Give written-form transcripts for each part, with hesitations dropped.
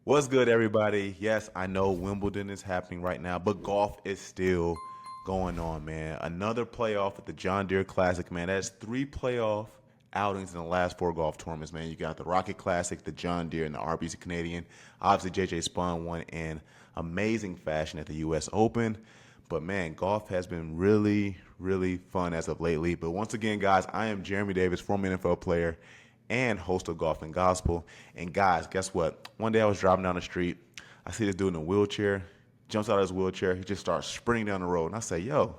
What's good, everybody? Yes, I know Wimbledon is happening right now, but golf is still going on, man. Another playoff at the John Deere Classic, man. That's three playoff outings in the last four golf tournaments, man. You got the Rocket Classic, the John Deere, and the RBC Canadian. Obviously, JJ Spahn won in amazing fashion at the U.S. Open. But man, golf has been really, really fun as of lately. But once again, guys, I am Geremy Davis, former NFL player and host of Golf and Gospel. And guys, guess what? One day I was driving down the street. I see this dude in a wheelchair, jumps out of his wheelchair. He just starts sprinting down the road. And I say, yo,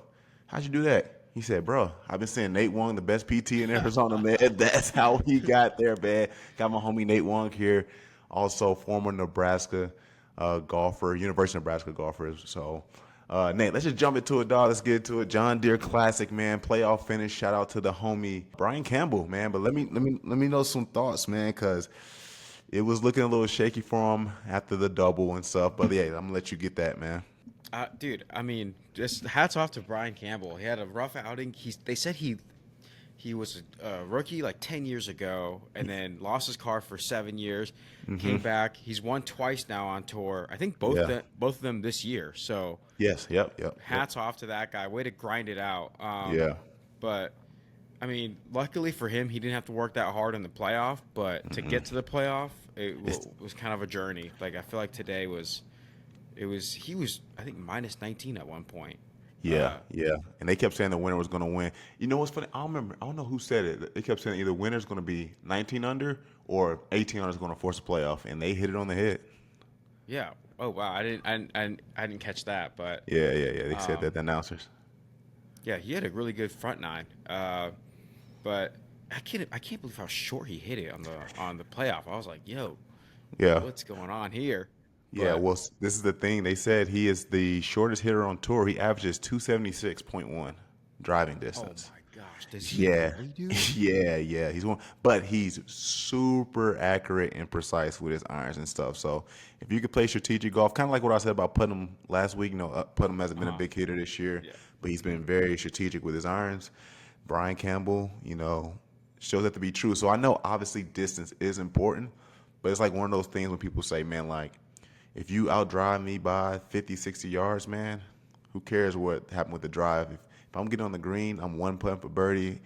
how'd you do that? He said, bro, I've been seeing Nate Wong, the best PT in Arizona, man. That's how he got there, man. Got my homie Nate Wong here, also former Nebraska golfer, University of Nebraska golfer. So, Nate, let's just jump into it, dog. Let's get into it. John Deere Classic, man. Playoff finish. Shout out to the homie Brian Campbell, man. But let me know some thoughts, man, because it was looking a little shaky for him after the double and stuff. But yeah, I'm gonna let you get that, man. Dude, I mean, just hats off to Brian Campbell. He had a rough outing. They said he was a rookie like 10 years ago and then lost his car for 7 years, came back. He's won twice now on tour. I think Yeah. both of them this year. So Yes. Yep. hats off to that guy. Way to grind it out. Yeah. But I mean, luckily for him, he didn't have to work that hard in the playoff. But to get to the playoff, was kind of a journey. Like I feel like today he was I think minus 19 at one point. Yeah. And they kept saying the winner was going to win. You know what's funny? I don't remember. I don't know who said it. They kept saying either winner's going to be 19 under or 18 under is going to force a playoff, and they hit it on the head. Yeah. Oh wow, I didn't catch that, but Yeah. They said that, the announcers. yeah, he had a really good front nine. But I can't believe how short he hit it on the playoff. I was like, yo, Yeah. what's going on here? Yeah, But well, this is the thing. They said he is the shortest hitter on tour. He averages 276.1 driving oh distance. my gosh, does he Yeah. really, dude? Yeah. He's one, but he's super accurate and precise with his irons and stuff. So if you could play strategic golf, kind of like what I said about Putnam last week, Putnam hasn't been a big hitter this year, Yeah. but he's been very strategic with his irons. Brian Campbell, shows that to be true. So I know obviously distance is important, but it's like one of those things when people say, man, like, if you outdrive me by 50, 60 yards, man, who cares what happened with the drive? If I'm getting on the green, I'm one putt for birdie.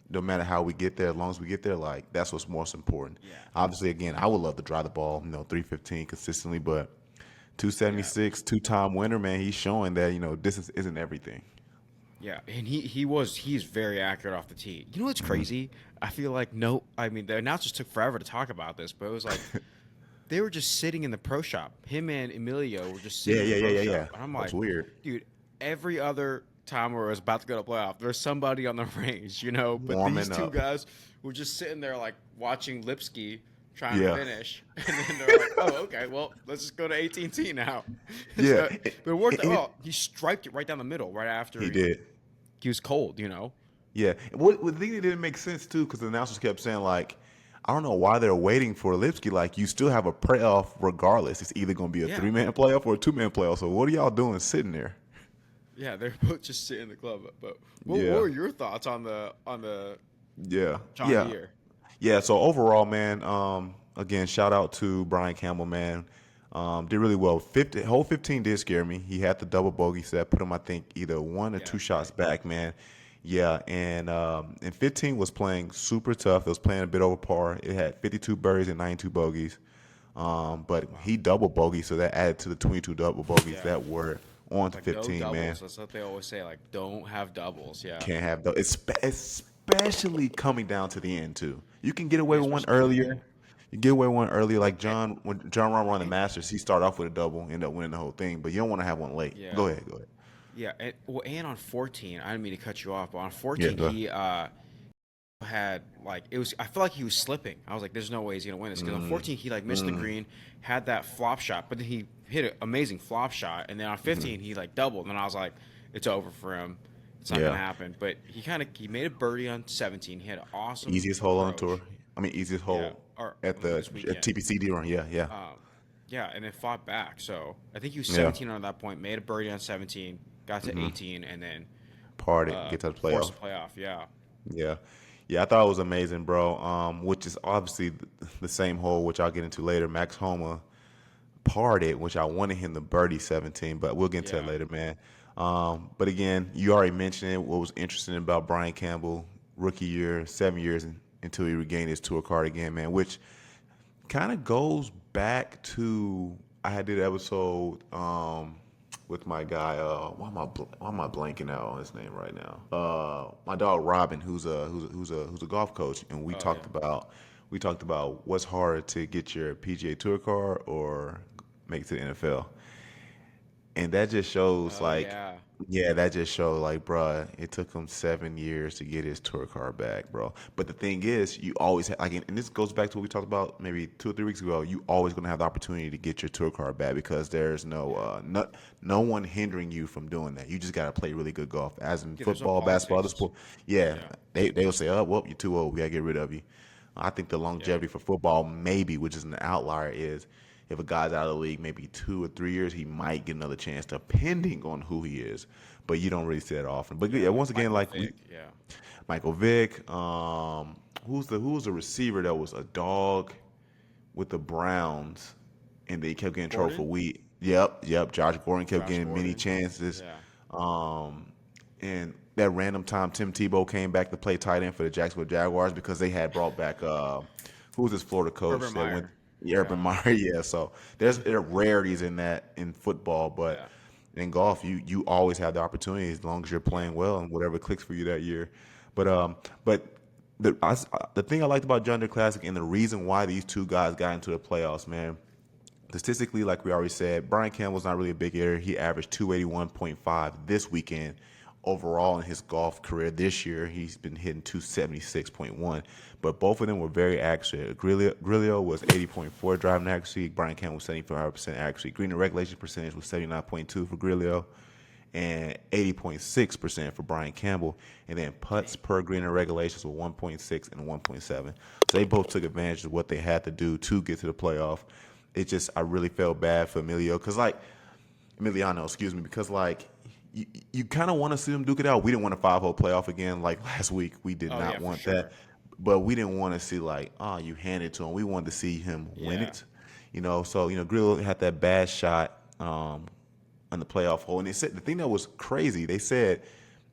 No matter how we get there, as long as we get there, like that's what's most important. Yeah. Obviously, again, I would love to drive the ball, 315 consistently, but Yeah. 276, two-time winner, man, he's showing that, distance isn't everything. Yeah, and he's very accurate off the tee. You know what's crazy? I feel like no, I mean the announcers took forever to talk about this, but it was like they were just sitting in the pro shop. Him and Emilio were just Yeah, sitting in yeah, the yeah, pro yeah, yeah. shop, and I'm That's like, weird. dude, every other time where I was about to go to playoff, there's somebody on the range, you know. But these Warming two up. guys were just sitting there like watching Lipsky trying to Yeah. finish, and then they're like, oh, okay, well, let's just go to AT&T now. Yeah. So, but it worked. And Well, he striped it right down the middle right after he did. he was cold, you know. Yeah. What the thing that didn't make sense too, because the announcers kept saying like, I don't know why they're waiting for Lipsky. Like, you still have a playoff regardless. It's either going to be a Yeah. three-man playoff or a two-man playoff. So what are y'all doing sitting there? Yeah, they're both just sitting in the club. But what Yeah. were your thoughts on the Yeah. John Yeah. Deere? Yeah. So overall, man, again, shout out to Brian Campbell, man. Did really well. Hole 15 did scare me. He had the double bogey set, put him, I think, either one or Yeah, two shots right. back, man. Yeah, and 15 was playing super tough. It was playing a bit over par. It had 52 birdies and 92 bogeys. But Wow. he double bogey, so that added to the 22 double bogeys Yeah. that were on to Like no 15, man. doubles. That's what they always say. Like don't have doubles. Yeah. Can't have those, especially coming down to the end too. You can get away Yeah, with one especially towards the earlier. end. You get away with one earlier, like And, John when John Rahm won the and Masters. He started off with a double, ended up winning the whole thing. But you don't want to have one late. yeah. Go ahead, go ahead. Yeah. And on 14, I didn't mean to cut you off, but on Yeah, 14 go ahead. he had like it was I feel like he was slipping. I was like, there's no way he's gonna win this because on 14 he like missed the green, had that flop shot, but then he hit an amazing flop shot, and then on 15 he like doubled, and I was like, it's over for him. It's not Yeah, gonna happen. But he made a birdie on 17. He had an awesome easiest hole on the tour. approach. I mean, easiest Yeah, hole or at the this at weekend. TPCD run. Yeah. Um, yeah, and then fought back. So I think he was Yeah. 17 on that point. Made a birdie on 17, got to 18, and then Part it, get to the forced playoff. a playoff. Yeah, Yeah. Yeah, I thought it was amazing, bro. Which is obviously the same hole, which I'll get into later. Max Homa parted, which I wanted him to birdie 17, but we'll get into that Yeah. later, man. But again, you already mentioned it. What was interesting about Brian Campbell, rookie year, 7 years until he regained his tour card again, man, which kind of goes back to I did an episode with my guy. Why am I blanking out on his name right now? My dog Robin, who's a golf coach, and Oh yeah. we talked about what's harder to get your PGA Tour card or make it to the NFL. And that just shows, Oh like, yeah. yeah, that just shows, like, bruh, it took him 7 years to get his tour card back, bro. But the thing is, you always have, like, and this goes back to what we talked about maybe 2 or 3 weeks ago. You always gonna have the opportunity to get your tour card back because there's no one hindering you from doing that. You just gotta play really good golf. As in Yeah, there's no football, basketball, other politics. sport, yeah, Yeah. they'll say, oh, well, you're too old. We gotta get rid of you. I think the Yeah. longevity for football, maybe, which is an outlier, is if a guy's out of the league maybe 2 or 3 years, he might get another chance, depending on who he is. But you don't really see that often. But Yeah, yeah, like once again, Michael like Vick. Yeah. Michael Vick, who was the receiver that was a dog with the Browns, and they kept getting in trouble for Gordon? weed. Yep. Josh Gordon kept Josh getting many Gordon. chances. Yeah. Um, and that random time Tim Tebow came back to play tight end for the Jacksonville Jaguars because they had brought back who was this Florida coach Urban that went, Meyer. yeah, Urban Yeah. Meyer. Yeah, so there are rarities in that in football, but Yeah. in golf you always have the opportunity as long as you're Yeah. playing well and whatever clicks for you that year. But the thing I liked about John Deere Classic and the reason why these two guys got into the playoffs, man, statistically, like we already said, Brian Campbell's not really a big hitter. He averaged 281.5 this weekend. Overall, in his golf career this year, he's been hitting 276.1. But both of them were very accurate. Grillo was 80.4 driving accuracy. Brian Campbell was 75% accuracy. Green and regulation percentage was 79.2 for Grillo and 80.6% for Brian Campbell. And then putts per green and regulations were 1.6 and 1.7. So they both took advantage of what they had to do to get to the playoff. It just, I really felt bad for Emiliano, excuse me, because like you kind of want to see them duke it out. We didn't want a 5-hole playoff again like last week. We did Oh yeah, not for want that, sure. but we didn't want to see like, oh, you hand it to him. We wanted to see him win Yeah. it, So Grillo had that bad shot on the playoff hole, and they said the thing that was crazy. They said,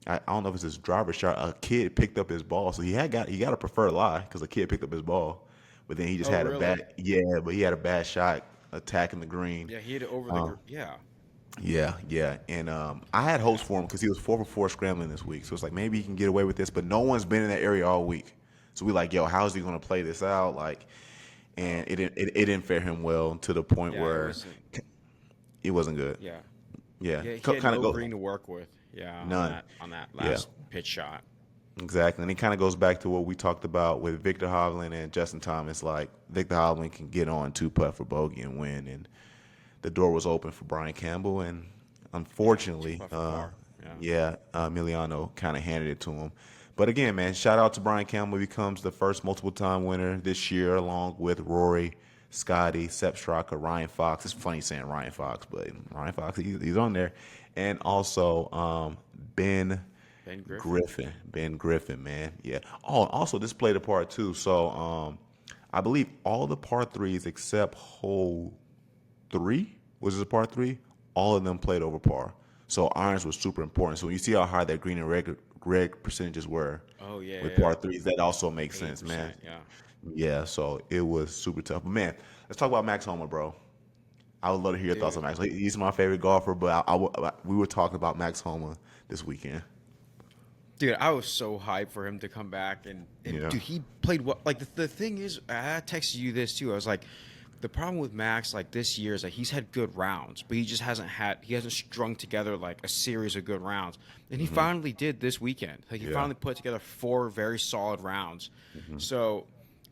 I don't know if it's his driver's shot. A kid picked up his ball, so he got a preferred lie because a kid picked up his ball, but then he just Oh had a really? bad but he had a bad shot attacking the green. Yeah, he hit it over the. Um, Yeah. yeah, and I had hopes for him because he was 4 for 4 scrambling this week, so it's like maybe he can get away with this. But no one's been in that area all week, so we like, yo, how's he going to play this out? Like, and Oh. it didn't fare him well to the point Yeah. It where wasn't. it wasn't good. Yeah. Yeah, Yeah. He had kind of no go green to work with. Yeah. On none. that Yeah, last pitch shot. exactly, and it kind of goes back to what we talked about with Victor Hovland and Justin Thomas. Like Victor Hovland can get on 2 putt for bogey and win, and the door was open for Brian Campbell, and Yeah. Two unfortunately, putt for par. Yeah. Emiliano kind of handed it to him. But again, man, shout out to Brian Campbell. He becomes the first multiple-time winner this year, along with Rory, Scotty, Sepp Straka, Ryan Fox. It's funny saying Ryan Fox, but Ryan Fox, he's on there, and also Ben Ben Griffin. Griffin. Ben Griffin, man. Yeah. Oh, also this played a part too. So I believe all the par threes except hole 3, which is a par 3, all of them played over par. So irons was super important. So when you see how high that green and reg percentages were Oh yeah. with Yeah. par threes, that also makes Eighty sense, man. percent. Yeah. Yeah, so it was super tough. But man, let's talk about Max Homa, bro. I would love to hear your thoughts on Dude. Max. He's my favorite golfer, but we were talking about Max Homa this weekend. Dude, I was so hyped for him to come back, and Yeah. dude, he played well. Like the thing is, I texted you this too. I was like, the problem with Max like this year is that he's had good rounds, but he hasn't strung together like a series of good rounds, and he finally did this weekend. Like he Yeah. finally put together 4 very solid rounds. Mm-hmm. So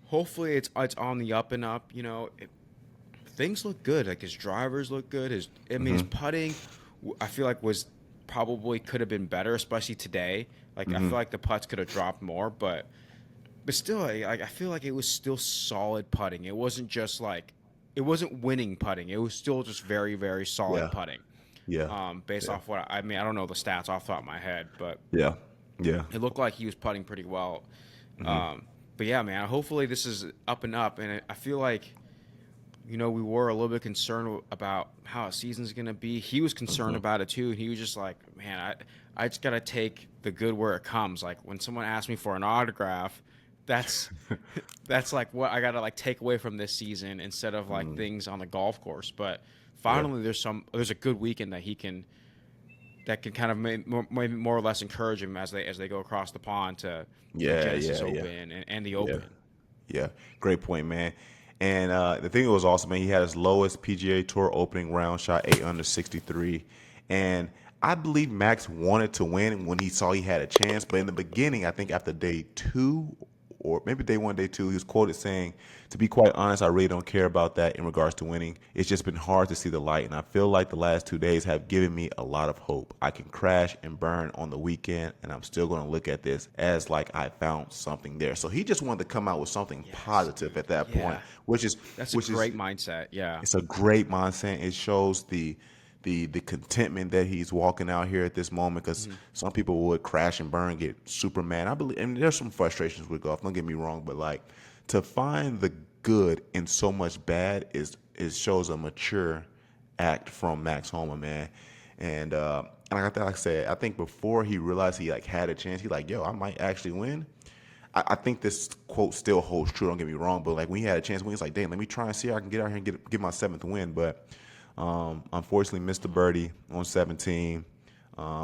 hopefully it's on the up and up. Things look good. Like his drivers look good. His putting, I feel like was probably could have been better, especially today. Like I feel like the putts could have dropped more, but still, I feel like it was still solid putting. It wasn't just like it wasn't winning putting. It was still just very very solid Yeah. putting. Yeah. Based Yeah. off what I mean, I don't know the stats off the top of my head, but Yeah. Yeah. it looked like he was putting pretty well. But yeah, man, hopefully this is up and up, and I feel like we were a little bit concerned about how a season's going to be. He was concerned about it too. He was just like, man, I just got to take the good where it comes. Like when someone asks me for an autograph, that's that's like what I got to like take away from this season instead of like things on the golf course. But Yeah. finally there's a good weekend that can kind of maybe more or less encourage him as they go across the pond to the Yeah, Genesis yeah, yeah, Open and the yeah, Open. yeah. Great point, man. And the thing that was awesome, man, he had his lowest PGA Tour opening round, shot 8 under 63. And I believe Max wanted to win when he saw he had a chance. But in the beginning, I think after day 2 or maybe day 1, day 2, he was quoted saying, "To be quite honest, I really don't care about that in regards to winning. It's just been hard to see the light, and I feel like the last 2 days have given me a lot of hope. I can crash and burn on the weekend, and I'm still going to look at this as like I found something there." So he just wanted to come out with something Yes, positive dude. at that point, Yeah. which is That's a which is great mindset. Yeah. it's a great mindset. It shows the contentment that he's walking out here at this moment, because Mhm. some people would crash and burn, get super mad. I believe, and there's some frustrations with golf. Don't get me wrong, but like to find the good in so much bad is shows a mature act from Max Homa, man. And like I said, I think before he realized he like had a chance, he like, yo, I might actually win. I think this quote still holds true. Don't get me wrong, but like when he had a chance, when he's like, "Damn, let me try and see how I can get out here and get my 7th win." But unfortunately, missed the birdie on 17.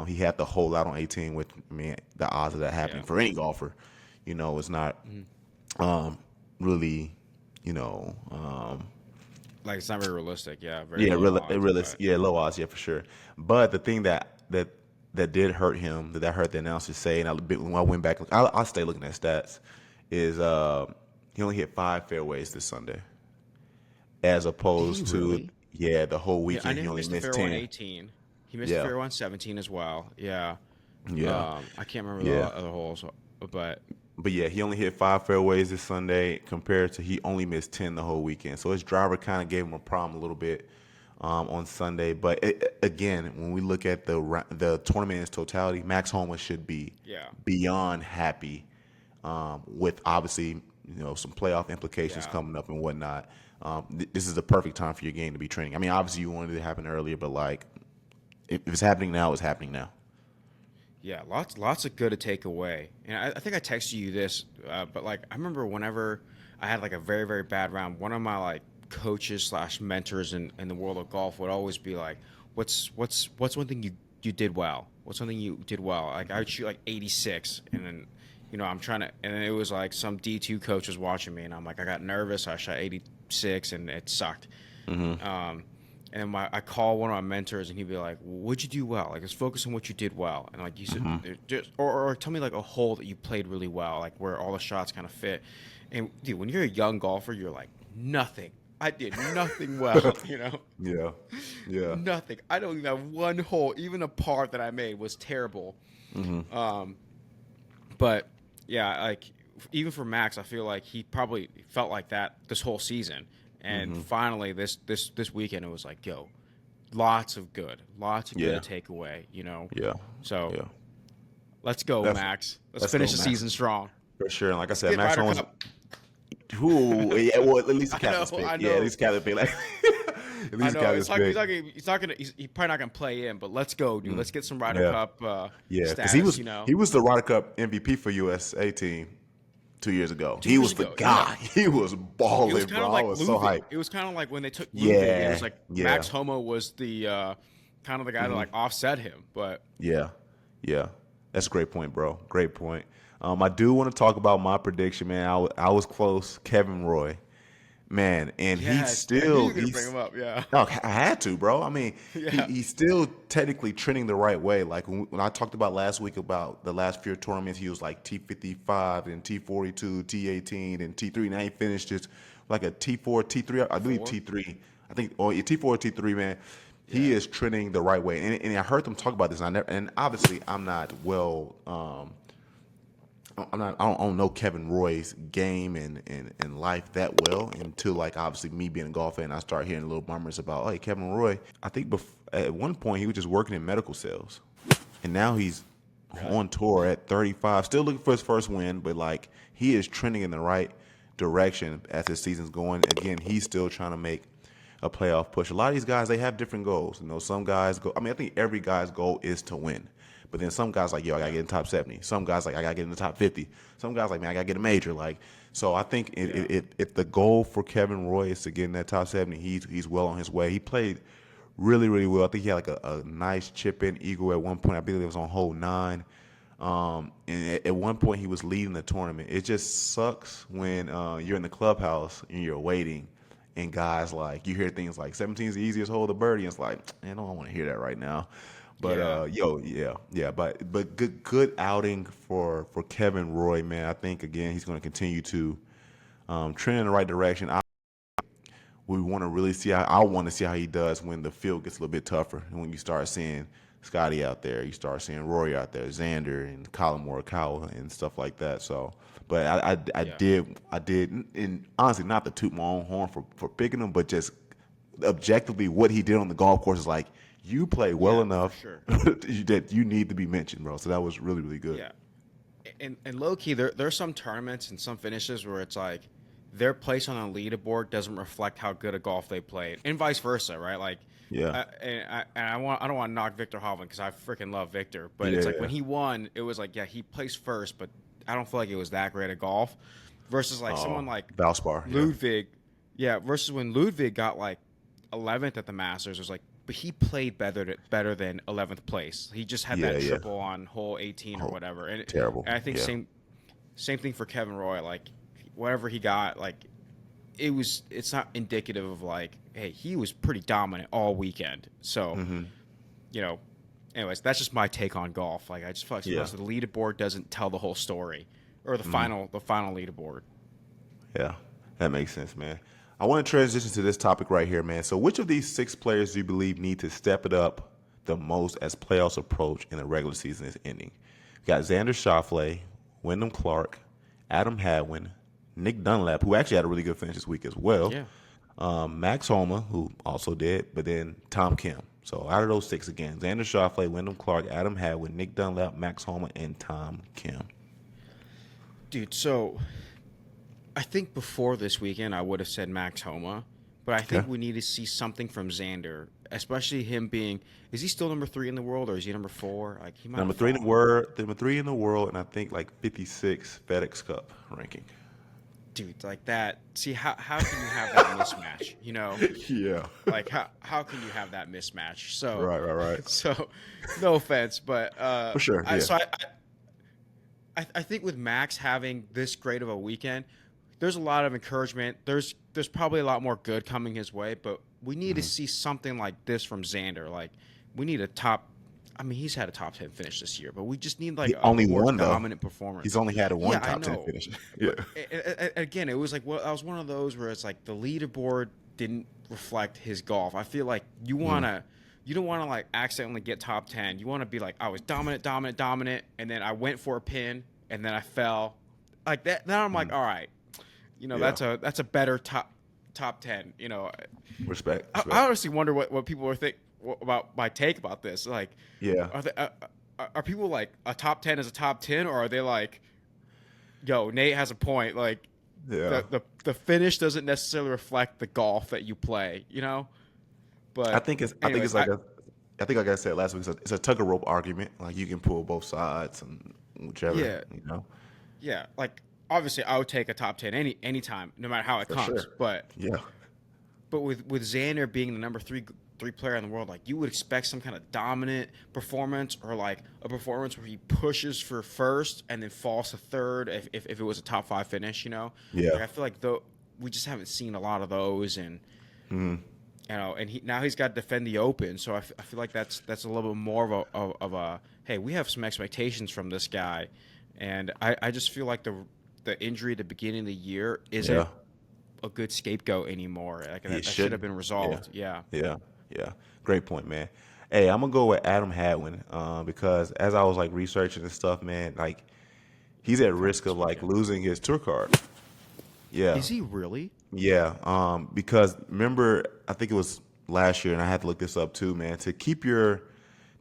He had the hole out on 18, which I mean, the odds of that happening Yeah. for any golfer, is not Mhm. really, you know, um, Like it's not very realistic. Yeah. Very yeah, low really, odds. But yeah, low odds, yeah, for sure. But the thing that did hurt him, that hurt the announcer say, and when I went back, I'll stay looking at stats, is he only hit 5 fairways this Sunday, as did he opposed to, really? yeah, the whole Yeah, I weekend know he he only missed the missed fairway on 10. 18. He missed the Yeah, fairway on 17 as well. Yeah. yeah, I can't remember the yeah. other holes, but But yeah, he only hit 5 fairways this Sunday compared to he only missed 10 the whole weekend. So his driver kind of gave him a problem a little bit on Sunday. But again, when we look at the tournament in its totality, Max Homa should be yeah, beyond happy, with obviously some playoff implications yeah, coming up and whatnot. This is the perfect time for your game to be training. I mean, obviously you wanted it to happen earlier, but like if it's happening now, it's happening now. yeah. Lots of good to take away. And I think I texted you this, but like I remember whenever I had like a very very bad round, one of my like coaches slash mentors in the world of golf would always be like, what's one thing you did well? What's something you did well? Like I would shoot like 86, and then I'm trying to, and then it was like some D2 coach was watching me, and I'm like I got nervous. I shot 86, and it sucked. Mm-hmm. Um, and I call one of my mentors, and he'd be like, "What'd you do well? Like, let's focus on what you did well." And like you said, Mm-hmm. just or tell me like a hole that you played really well, like where all the shots kind of fit. And dude, when you're a young golfer, you're like, nothing. I did nothing well, Yeah, yeah. nothing. I don't even have one hole, even a par that I made was terrible. Mm-hmm. Um, but yeah, like even for Max, I feel like he probably felt like that this whole season. And Mm-hmm. finally, this weekend, it was like, yo, lots of good Yeah, to take away. yeah, So yeah. let's go, That's Max. Let's let's go, finish the Max, season strong. for sure. And like I Let's said, get Max Ryder Holmes. Cup. Who? Yeah, well, at least the I know, captain's pick. I Yeah, at know, least the captain's pick. Like, at I least the know. It's captain's like pick. he's not gonna he's probably not gonna play in, but let's go, dude. Mm. Let's get some Ryder Yeah, Cup yeah. Because he status. was he was the Ryder Cup MVP for USA team 2 years ago. Two He years was the ago, yeah. guy. He was It was balling, kind bro. of I like was so Luther. hyped. It was kind of like when they took Luther. It was Yeah, like yeah. Max Homa was the kind of the guy that Hmm. like offset him. But Yeah, yeah. That's a great point, bro. Great point. I do want to talk about my prediction, man. I was close. Kevin Roy, man, and yes, I knew you were gonna bring he's him up. Yeah, no, I had to, bro. I mean, yeah. he's still technically trending the right way. Like when I talked about last week about the last few tournaments, he was like T55 and T42, T18 and T3. Now he finished just like a T4, T3. I believe Four. T3. I think, or T4, T3, man. He Yeah. is trending the right way, and I heard them talk about this. And obviously, I'm not well. I don't know Kevin Roy's game and life that well until like obviously me being a golf fan, I start hearing little murmurs about, hey, Kevin Roy. I think at one point he was just working in medical sales, and now he's Really? on tour at 35, still looking for his first win, but like he is trending in the right direction as his season's going. Again, he's still trying to make a playoff push. A lot of these guys, they have different goals. You know, some guys go. I mean, I think every guy's goal is to win. But then some guys like, yo, I gotta get in the top 70. Some guys like, I gotta get in the top 50. Some guys like, man, I gotta get a major. Like, so I think if the goal for Kevin Roy is to get in that top 70, he's well on his way. He played really, really well. I think he had like a nice chip in eagle at one point. I believe it was on hole 9. And at one point he was leading the tournament. It just sucks when you're in the clubhouse and you're waiting, and guys like you hear things like 17 is the easiest hole to birdie. And it's like, man, I don't want to hear that right now. But but good outing for Kevin Roy, man. I think again he's going to continue to trend in the right direction. We want to really see how I want to see how he does when the field gets a little bit tougher, and when you start seeing Scotty out there, you start seeing Rory out there, Xander and Colin Morikawa and stuff like that. So, but I did, and honestly, not to toot my own horn for picking him, but just objectively what he did on the golf course is like, you play well enough that you need to be mentioned, bro. So that was really, really good. Yeah. And low key, there's some tournaments and some finishes where it's like their place on a leaderboard doesn't reflect how good a golf they played, and vice versa, right? Like, and I don't want to knock Victor Hovland because I freaking love Victor, but it's like when he won, it was like, yeah, he placed first, but I don't feel like it was that great at golf. Versus like someone like Valspar, Ludwig, versus when Ludwig got like 11th at the Masters, it was like, but he played better than 11th place. He just had that triple on hole 18 or whatever. And terrible. And I think same thing for Kevin Roy. Like whatever he got, like it's not indicative of like, hey, he was pretty dominant all weekend. So, anyways, that's just my take on golf. Like I just feel like sometimes the leaderboard doesn't tell the whole story, or the final leaderboard. Yeah, that makes sense, man. I want to transition to this topic right here, man. So which of these 6 players do you believe need to step it up the most as playoffs approach and the regular season is ending? We got Xander Schauffele, Wyndham Clark, Adam Hadwin, Nick Dunlap, who actually had a really good finish this week as well. Yeah. Max Homa, who also did, but then Tom Kim. So out of those 6 again, Xander Schauffele, Wyndham Clark, Adam Hadwin, Nick Dunlap, Max Homa, and Tom Kim. Dude, so I think before this weekend I would have said Max Homa, but I think we need to see something from Xander, especially him being. Is he still number 3 in the world, or is he number 4? Like he might number 3 in the world, number 3 in the world, and I think like 56 FedEx Cup ranking. Dude, like that. See how can you have that mismatch? You know? Yeah. Like how can you have that mismatch? So right. So, no offense, but for sure. So I think with Max having this great of a weekend, there's a lot of encouragement. There's probably a lot more good coming his way, but we need to see something like this from Xander. Like we need a top. I mean, he's had a top 10 finish this year, but we just need like a more dominant performance. He's only had one top 10 finish. Yeah. Again, it was like I was one of those where it's like the leaderboard didn't reflect his golf. I feel like you don't want to like accidentally get top 10. You want to be like, I was dominant, and then I went for a pin, and then I fell, like that. Now I'm like, all right, that's a better top 10. Respect. I honestly wonder what people are think about my take about this. Like, are people like a top 10 is a top 10, or are they like, yo, Nate has a point. Like, the finish doesn't necessarily reflect the golf that you play. But I think like I said last week, it's a tug of rope argument. Like you can pull both sides and whichever. Yeah. Yeah. Like obviously, I would take a top 10 anytime, no matter how it comes. Sure. But with Xander being the number 3 player in the world, like you would expect some kind of dominant performance, or like a performance where he pushes for first and then falls to third if it was a top 5 finish. Like I feel like we just haven't seen a lot of those, and and he's got to defend the Open, so I feel like that's a little bit more of a hey, we have some expectations from this guy, and I just feel like the injury at the beginning of the year isn't a good scapegoat anymore. Like that should have been resolved. Yeah. Great point, man. Hey, I'm gonna go with Adam Hadwin because as I was like researching and stuff, man, like he's at risk of like losing his tour card. Yeah. Is he really? Yeah. Because remember, I think it was last year, and I had to look this up too, man. To keep your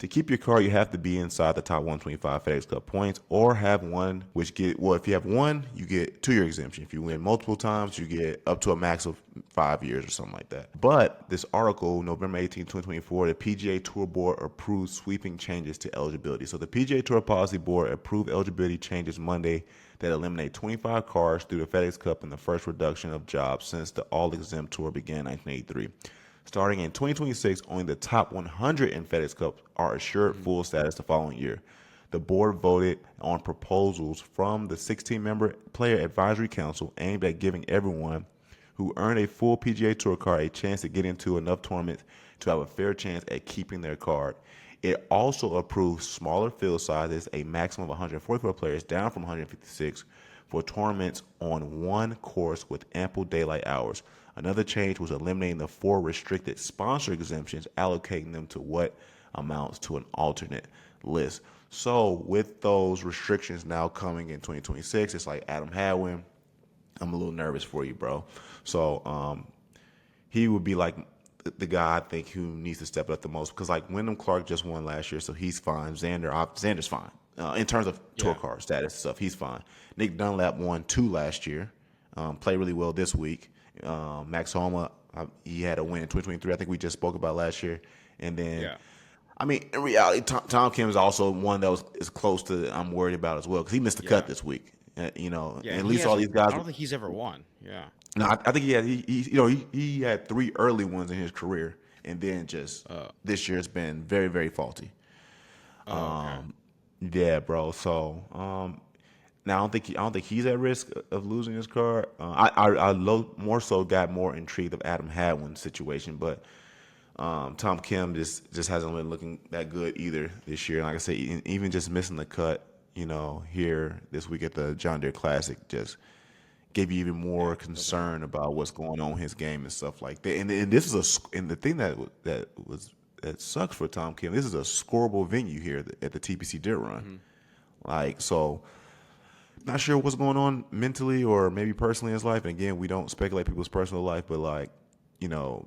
To keep your car, you have to be inside the top 125 FedEx Cup points or have one, if you have one, you get 2-year exemption. If you win multiple times, you get up to a max of 5 years or something like that. But this article, November 18, 2024, the PGA Tour Board approved sweeping changes to eligibility. So the PGA Tour Policy Board approved eligibility changes Monday that eliminate 25 cars through the FedEx Cup in the first reduction of jobs since the all-exempt tour began in 1983. Starting in 2026, only the top 100 in FedEx Cup are assured full status the following year. The board voted on proposals from the 16-member Player Advisory Council aimed at giving everyone who earned a full PGA Tour card a chance to get into enough tournaments to have a fair chance at keeping their card. It also approved smaller field sizes, a maximum of 144 players, down from 156, for tournaments on one course with ample daylight hours. Another change was eliminating the 4 restricted sponsor exemptions, allocating them to what amounts to an alternate list. So with those restrictions now coming in 2026, it's like Adam Hadwin, I'm a little nervous for you, bro. So he would be like the guy I think who needs to step up the most, because like Wyndham Clark just won last year, so he's fine. Xander's fine in terms of tour card status and stuff. He's fine. Nick Dunlap won 2 last year, played really well this week. Max Homa, he had a win in 2023. I think we just spoke about last year, and then. I mean, in reality, Tom Kim is also one that is close to I'm worried about as well, because he missed the cut this week. And at least all these guys. I don't think he's ever won. Yeah. No, I think he had 3 early ones in his career, and then just this year it's been very, very faulty. Okay. Yeah, bro. So now I don't think he's at risk of losing his card. More so got more intrigued of Adam Hadwin's situation, but Tom Kim just hasn't been looking that good either this year. And like I said, even just missing the cut, here this week at the John Deere Classic just gave you even more concern about what's going on in his game and stuff like that. And this is the thing that sucks for Tom Kim. This is a scoreable venue here at the TPC Dirt Run. So not sure what's going on mentally or maybe personally in his life. And again, we don't speculate people's personal life, but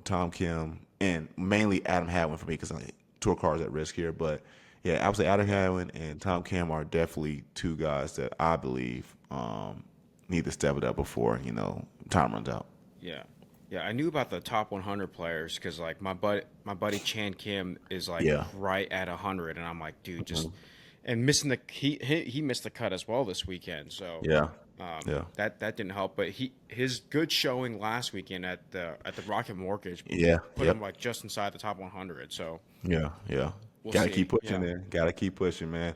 Tom Kim and mainly Adam Hadwin for me, because tour cars at risk here. But yeah, I would say Adam Hadwin and Tom Kim are definitely 2 guys that I believe need to step it up before time runs out. Yeah. I knew about the top 100 players because like my buddy Chan Kim is right at 100, and I'm like, dude, just and missing he missed the cut as well this weekend. So that didn't help. But his good showing last weekend at the Rocket Mortgage put him like just inside the top 100. So gotta keep pushing there. Gotta keep pushing, man.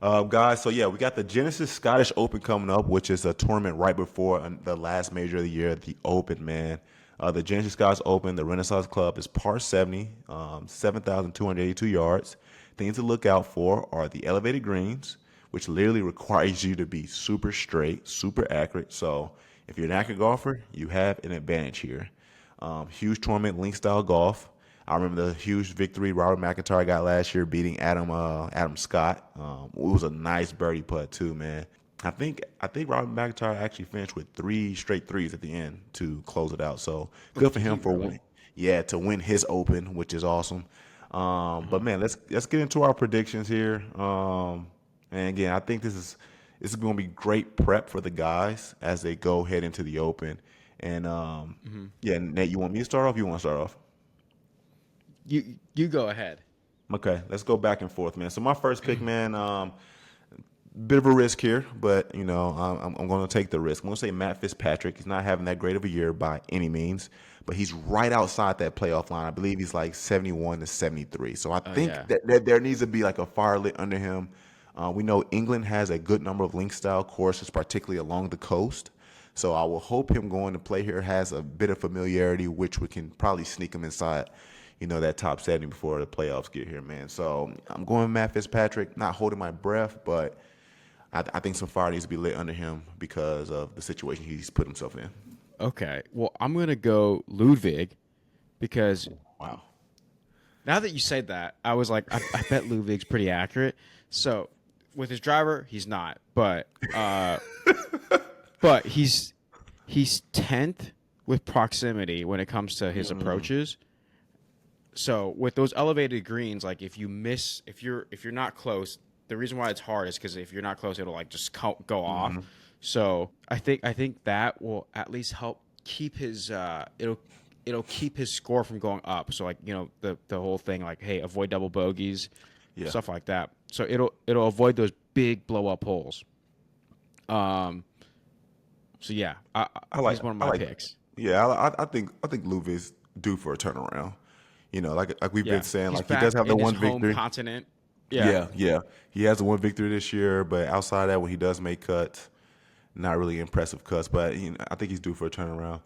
Guys, so we got the Genesis Scottish Open coming up, which is a tournament right before the last major of the year, the Open, man. The Genesis Scottish Open, the Renaissance Club, is par 70, 7,282 yards. Things to look out for are the elevated greens, which literally requires you to be super straight, super accurate. So if you're an accurate golfer, you have an advantage here. Huge tournament, link style golf. I remember the huge victory Robert McIntyre got last year, beating Adam Scott. It was a nice birdie putt too, man. I think Robert McIntyre actually finished with 3 straight threes at the end to close it out. So good for him to win his Open, which is awesome. But man, let's get into our predictions here. And again, I think this is going to be great prep for the guys as they go head into the Open. And Nate, you want me to start off? You want to start off? You go ahead. Okay, let's go back and forth, man. So my first pick, man, bit of a risk here, but I'm going to take the risk. I'm going to say Matt Fitzpatrick. He's not having that great of a year by any means, but he's right outside that playoff line. I believe he's like 71 to 73. So I think that there needs to be like a fire lit under him. We know England has a good number of link style courses, particularly along the coast. So I will hope him going to play here has a bit of familiarity, which we can probably sneak him inside that top 70 before the playoffs get here, man. So I'm going Matt Fitzpatrick, not holding my breath, but I think some fire needs to be lit under him because of the situation he's put himself in. Okay. Well, I'm going to go Ludwig because now that you said that, I was like, I bet Ludwig's pretty accurate. So with his driver, he's not, but he's 10th with proximity when it comes to his approaches. So with those elevated greens, like if you're not close, the reason why it's hard is because if you're not close, it'll like just go off. Hmm. So I think that will at least help keep his it'll keep his score from going up. So like the whole thing like, hey, avoid double bogeys, Yeah. stuff like that. So it'll avoid those big blow up holes. Um. So yeah, I like he's one of I my like picks. yeah, I think Luv is due for a turnaround. Like we've been Yeah, saying, he's like he does back have the in his one home victory. continent. Yeah. Yeah, yeah. He has the one victory this year, but outside of that, when he does make cuts, not really impressive cuts. But I think he's due for a turnaround.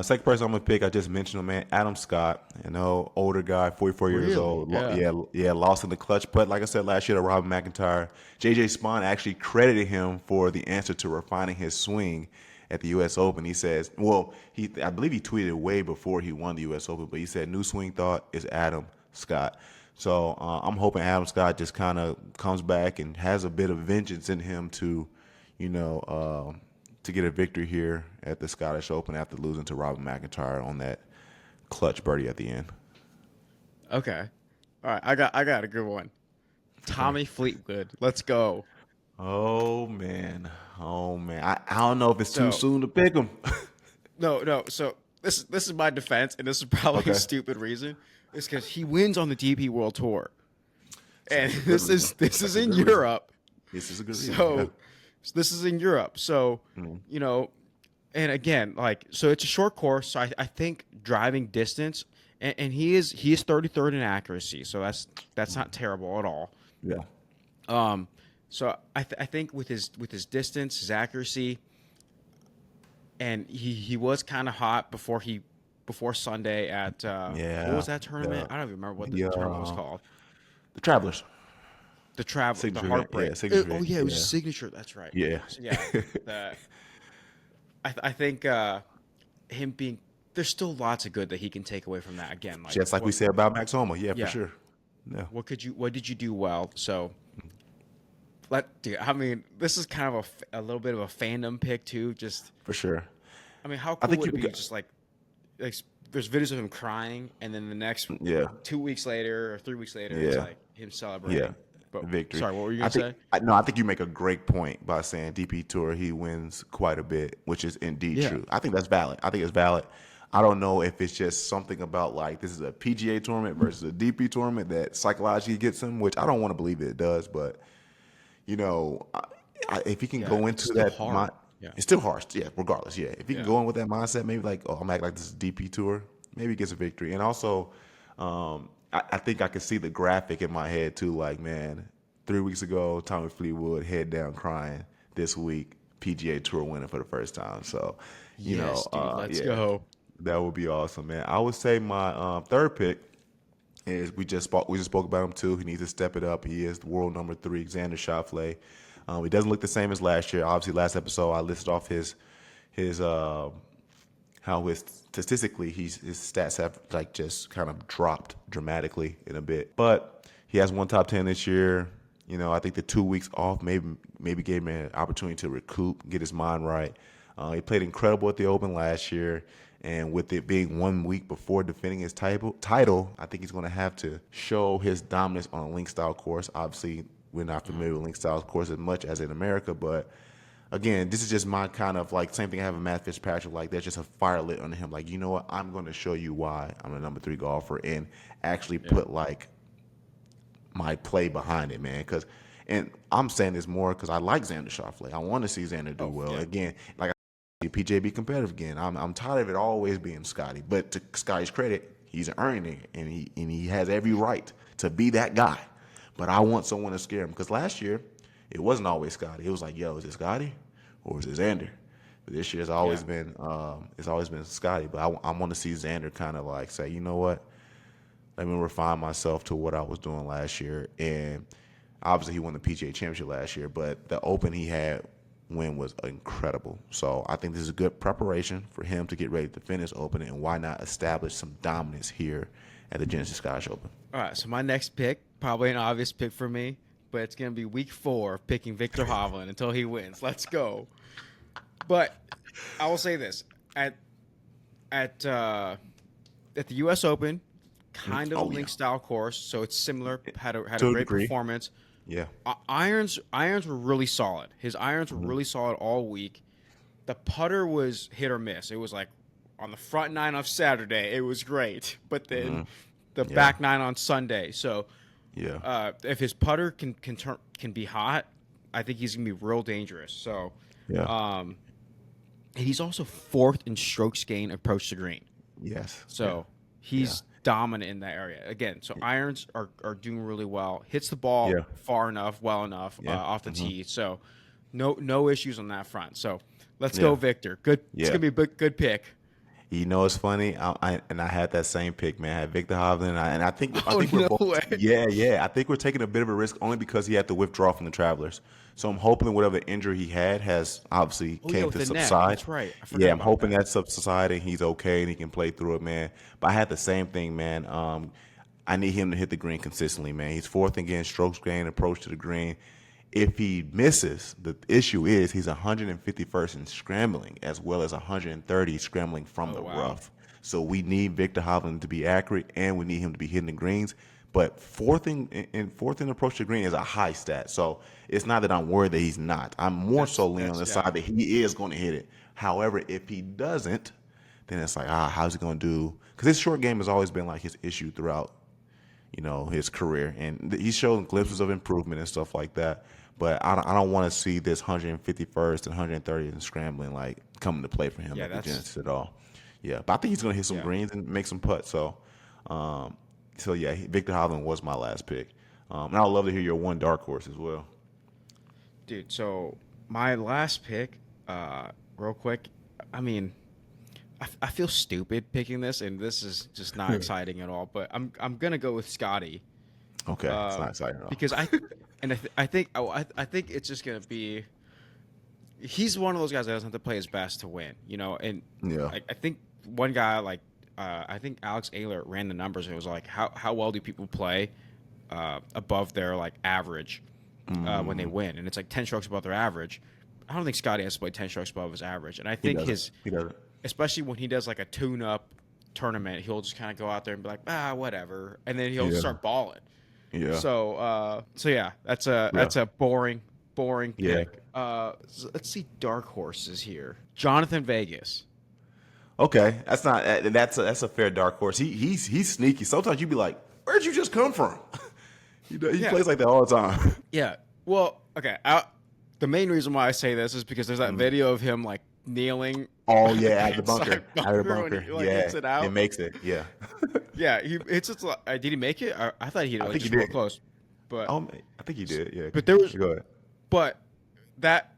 Second person I'm gonna pick, I just mentioned him, man, Adam Scott. Older guy, 44 years Really? old. Yeah. Yeah, lost in the clutch. But like I said last year to Robin McIntyre, JJ Spawn actually credited him for the answer to refining his swing at the U.S. Open. He says, well, I believe he tweeted way before he won the U.S. Open, but he said new swing thought is Adam Scott. So I'm hoping Adam Scott just kind of comes back and has a bit of vengeance in him you know, to get a victory here at the Scottish Open after losing to Robin McIntyre on that clutch birdie at the end. Okay. All right. I got a good one. Okay. Tommy Fleetwood. Let's go. Oh man, oh man. I don't know if it's too So soon to pick him. no. So this is my defense, and this is probably a Okay, stupid reason. It's because he wins on the DP World Tour, so and that's a good this reason. is this is That's a in good reason. Europe. This is a good reason. Yeah. So this is in Europe. So Mm. you know, and again, like so it's a short course. So I think driving distance, and he is 33rd in accuracy. So that's not terrible at all. Yeah. Um, so I think with his distance, his accuracy, and he was kind of hot before Sunday at what Yeah. was that tournament? The I don't even remember what the the tournament was called. the Travelers The signature event. Heartbreak. Yeah, signature Oh event. yeah, it was a Yeah. signature. That's right. Yeah. So yeah, the I think him being there's still lots of good that he can take away from that. Again, like Just like we said about Max Homa. Yeah, for yeah, sure. Yeah, what did you do well? So dude, I mean, this is kind of a little bit of a fandom pick too. Just for sure. I mean, how I cool think would you it be? could. Just like there's videos of him crying, and then the next Yeah, 2 weeks later or 3 weeks later, it's yeah, like him yeah. celebrating. But Victory. sorry, what were you I gonna think. say? No, I think you make a great point by saying DP Tour he wins quite a bit, which is indeed Yeah, true. I think that's valid. I think it's valid. I don't know if it's just something about like this is a PGA tournament versus a DP tournament that psychologically gets him, which I don't want to believe it does, but you know, if he can yeah, go it's into still that, hard. Yeah, it's still harsh. Yeah, regardless. Yeah, if he can yeah, go in with that mindset, maybe like, oh, I'm acting like this is DP tour. Maybe he gets a victory. And also, I think I can see the graphic in my head too. Like, man, 3 weeks ago, Tommy Fleetwood head down crying. This week, PGA Tour winning for the first time. So, yes, dude, let's yeah, go. that would be awesome, man. I would say my third pick is we just spoke about him too. He needs to step it up. He is the world number 3, Xander Schauffele. He doesn't look the same as last year. Obviously, last episode I listed off his how his statistically his stats have like just kind of dropped dramatically in a bit. But he has one top 10 this year. I think the 2 weeks off maybe gave him an opportunity to recoup, get his mind right. He played incredible at the Open last year, and with it being 1 week before defending his title, I think he's going to have to show his dominance on a link style course. Obviously, we're not familiar with link style course as much as in America, but again, this is just my kind of like same thing I have with Matt Fitzpatrick. Like there's just a fire lit under him. Like, you know what? I'm going to show you why I'm a number 3 golfer and actually Yeah, put like my play behind it, man. And I'm saying this more because I like Xander Schauffele. I want to see Xander do oh well. yeah, Again, like I see PJ be competitive again. I'm tired of it always being Scotty. But to Scotty's credit, he's earning it, and he has every right to be that guy. But I want someone to scare him because last year it wasn't always Scotty. It was like, yo, is it Scotty or is it Xander? But this year yeah, it's always been Scotty. But I want to see Xander kind of like say, you know what? Let me refine myself to what I was doing last year. And obviously, he won the PGA Championship last year, but the Open he had win was incredible. So I think this is a good preparation for him to get ready to finish Open, and why not establish some dominance here at the Genesis Scottish Open? All right, so my next pick, probably an obvious pick for me, but it's gonna be week 4 picking Victor Hovland until he wins. Let's go. But I will say this at at uh, at the U.S. Open, kind of a Oh yeah, link style course, so it's similar. Had a to a great degree. performance. Yeah. Irons were really solid. His irons were Mhm. really solid all week. The putter was hit or miss. It was like on the front nine of Saturday, it was great, but then Mhm. the Yeah. back nine on Sunday. So Yeah. if his putter can be hot, I think he's gonna be real dangerous. So, Yeah. um, and he's also fourth in strokes gain approach to green. Yes. Yeah. So Yeah. he's dominant in that area. Again, so irons are doing really well. Hits the ball Yeah. far enough, well enough Yeah. off the Mhm. tee. So no issues on that front. So let's go, Yeah. Victor. Good. It's Yeah. gonna be a good pick. You know, it's funny. I had that same pick, man. I had Victor Hovland, and I Oh think we're no both. way. Yeah, yeah. I think we're taking a bit of a risk only because he had to withdraw from the Travelers. So I'm hoping whatever injury he had has obviously Oh yeah, came with to the neck. subside. That's right. I Yeah, forgot I'm about hoping that. that subsided and he's okay and he can play through it, man. But I had the same thing, man. I need him to hit the green consistently, man. He's fourth in getting strokes gained, approach to the green. If he misses, the issue is he's 151st in scrambling as well as 130 scrambling from Oh the wow. rough. So we need Victor Hovland to be accurate and we need him to be hitting the greens. But fourth in approach to green is a high stat. So it's not that I'm worried that he's not. I'm more so leaning on That's the yeah. side that he is going to hit it. However, if he doesn't, then it's like, how's he going to do? Because his short game has always been like his issue throughout his career, and he's shown glimpses of improvement and stuff like that. But I don't want to see this 151st and 130th and scrambling like come into play for him Yeah, at the that's Genesis at all. Yeah, but I think he's going to hit some yeah. greens and make some putts. Um, so yeah, Victor Hovland was my last pick, and I would love to hear your one dark horse as well. Dude, so my last pick, real quick, I mean, I feel stupid picking this, and this is just not exciting at all. But I'm gonna go with Scotty, Okay, it's not exciting at all. because I think it's just gonna be. He's one of those guys that doesn't have to play his best to win, And Yeah, I think one guy I think Alex Ayler ran the numbers. And it was like how well do people play above their like average when they win, and it's like 10 strokes above their average. I don't think Scotty has to play 10 strokes above his average, and I he think doesn't. He doesn't. especially when he does like a tune-up tournament, he'll just kind of go out there and be like, whatever, and then he'll Yeah, start balling. yeah, So yeah, yeah, that's a boring yeah. pick. So let's see dark horses here. Jonathan Vegas. Okay, that's a fair dark horse. He's sneaky. Sometimes you be like, where'd you just come from? He Yeah, plays like that all the time. yeah. Well, okay. The main reason why I say this is because there's that video of him like kneeling Oh yeah, out of the bunker, inside out of the when bunker. he like Yeah, hits it out. it makes it. Yeah, Yeah, it's just like, did he make it? I thought he hit it I like think he just real did. close, but I think he did. Yeah, but there was go ahead. but that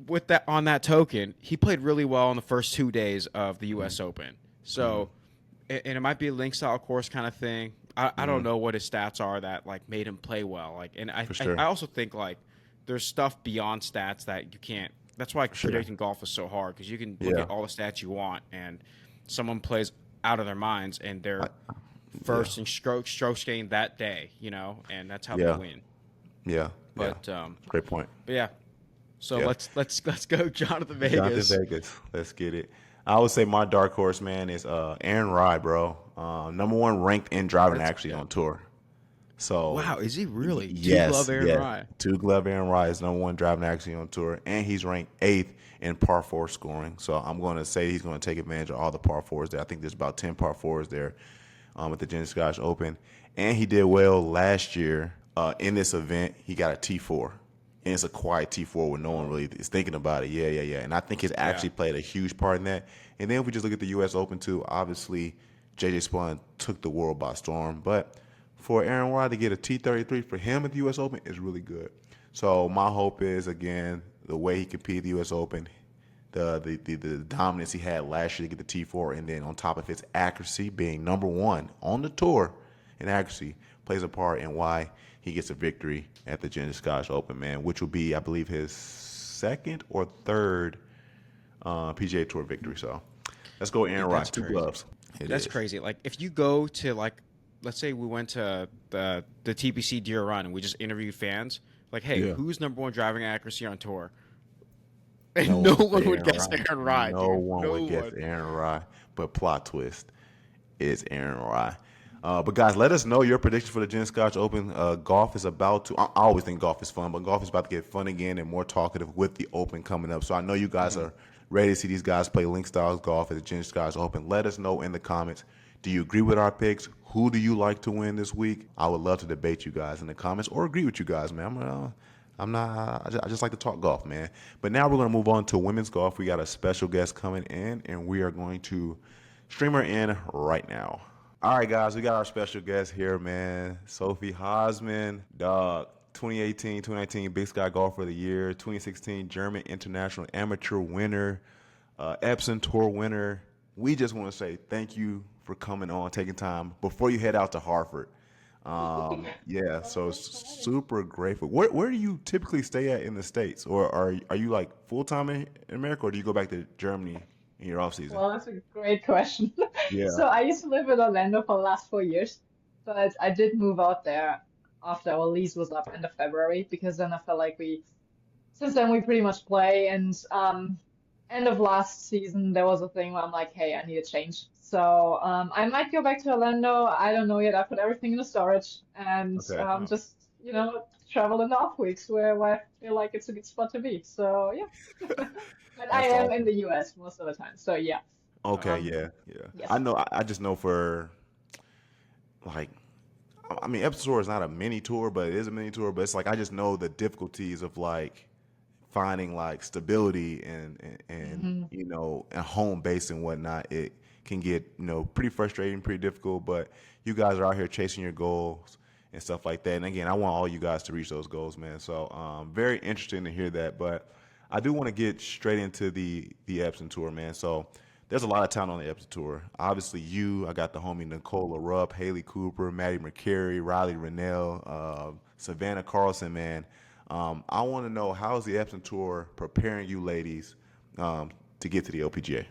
with that on that token, he played really well in the first 2 days of the U.S. Open. So, and it might be a link style course kind of thing. I don't know what his stats are that like made him play well. Like, and For sure. I also think like there's stuff beyond stats that you can't. That's why Sure. predicting golf is so hard because you can look Yeah. at all the stats you want, and someone plays out of their minds and they're I- first in strokes gained that day, and that's how they Yeah, win. yeah, yeah. But Great point. but yeah. So Yeah. let's go, Jonathan Jonathan Vegas. Vegas. Let's get it. I would say my dark horse, man, is Aaron Rye, bro. Number one ranked in driving actually on tour. So Wow, is he really? Two yes, glove Aaron yeah. Rye. Two glove Aaron Rye is number one driving actually on tour, and he's ranked eighth in par four scoring. So I'm going to say he's going to take advantage of all the par fours there. I think there's about 10 par fours there at the Genesis Scotch Open, and he did well last year in this event. He got a T4. And it's a quiet T4 where no one really is thinking about it. Yeah, yeah, yeah. And I think he's actually played a huge part in that. And then if we just look at the U.S. Open too, obviously J.J. Spahn took the world by storm. But for Aaron Rye to get a T33 for him at the U.S. Open is really good. So my hope is, again, the way he competed at the U.S. Open, the dominance he had last year to get the T4, and then on top of his accuracy being number one on the tour in accuracy, plays a part in why he gets a victory at the Genesis Scotch Open, man, which will be, I believe, his second or third PGA Tour victory. So let's go Aaron Dude, Rye, that's two crazy. gloves. That's crazy. Like if you go to like, let's say we went to the TPC Deer Run and we just interviewed fans. Like, hey, Yeah. who's number one driving accuracy on tour? And no one would guess Aaron Rye, No dude. one No would guess one. Aaron Rye. But plot twist is Aaron Rye. But guys, let us know your prediction for the Gin Scotch Open. Golf is about to. I always think golf is fun, but golf is about to get fun again and more talkative with the Open coming up. So I know you guys are ready to see these guys play Link Styles golf at the Gin Scotch Open. Let us know in the comments. Do you agree with our picks? Who do you like to win this week? I would love to debate you guys in the comments or agree with you guys, man. I'm not. I just like to talk golf, man. But now we're going to move on to women's golf. We got a special guest coming in, and we are going to stream her in right now. All right, guys, we got our special guest here, man. Sophie Hausmann, dog. 2018, 2019 Big Sky Golfer of the Year, 2016 German International Amateur winner, Epson Tour winner. We just want to say thank you for coming on, taking time before you head out to Hartford. Yeah, so super grateful. Where do you typically stay at in the States, or are you like full time in America, or do you go back to Germany in your off season? Well, that's a great question. Yeah. So I used to live in Orlando for the last 4 years, but I did move out there after our lease was up end of February because then I felt like since then we pretty much play. And end of last season there was a thing where I'm like, hey, I need a change. So I might go back to Orlando. I don't know yet. I put everything in the storage and Okay. just travel in the off weeks where I feel like it's a good spot to be. So yeah. But I That's am in awesome. the US most of the time. So yeah. Okay, Um, yeah, yeah. I Yes. know. I just know for like, I mean, Epson Tour is not a mini tour, but it is a mini tour. But it's like I just know the difficulties of like finding like stability and Hmm. a home base and whatnot. It can get pretty frustrating, pretty difficult. But you guys are out here chasing your goals and stuff like that. And again, I want all you guys to reach those goals, man. So very interesting to hear that. But I do want to get straight into the Epson Tour, man. So there's a lot of talent on the Epson Tour. Obviously, I got the homie Nicola Rupp, Haley Cooper, Maddie McCary, Riley Rennell, Savannah Carlson, man. I want to know, how's the Epson Tour preparing you ladies to get to the LPGA?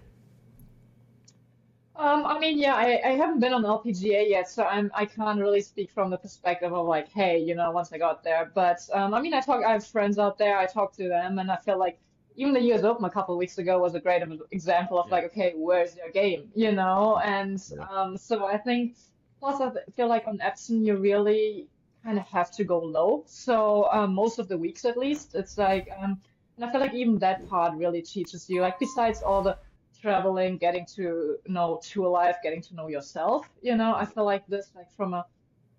I mean, yeah, I haven't been on LPGA yet, so I can't really speak from the perspective of like, hey, once I got there. But I mean, I have friends out there. I talk to them, and I feel like even the US Open a couple of weeks ago was a great example of yeah. like, okay, where's your game, And Yeah. so I think, plus feel like on Epson you really kind of have to go low. So most of the weeks at least, it's like, and I feel like even that part really teaches you, like besides all the traveling, getting to know tour life, getting to know yourself. I feel like this, like from a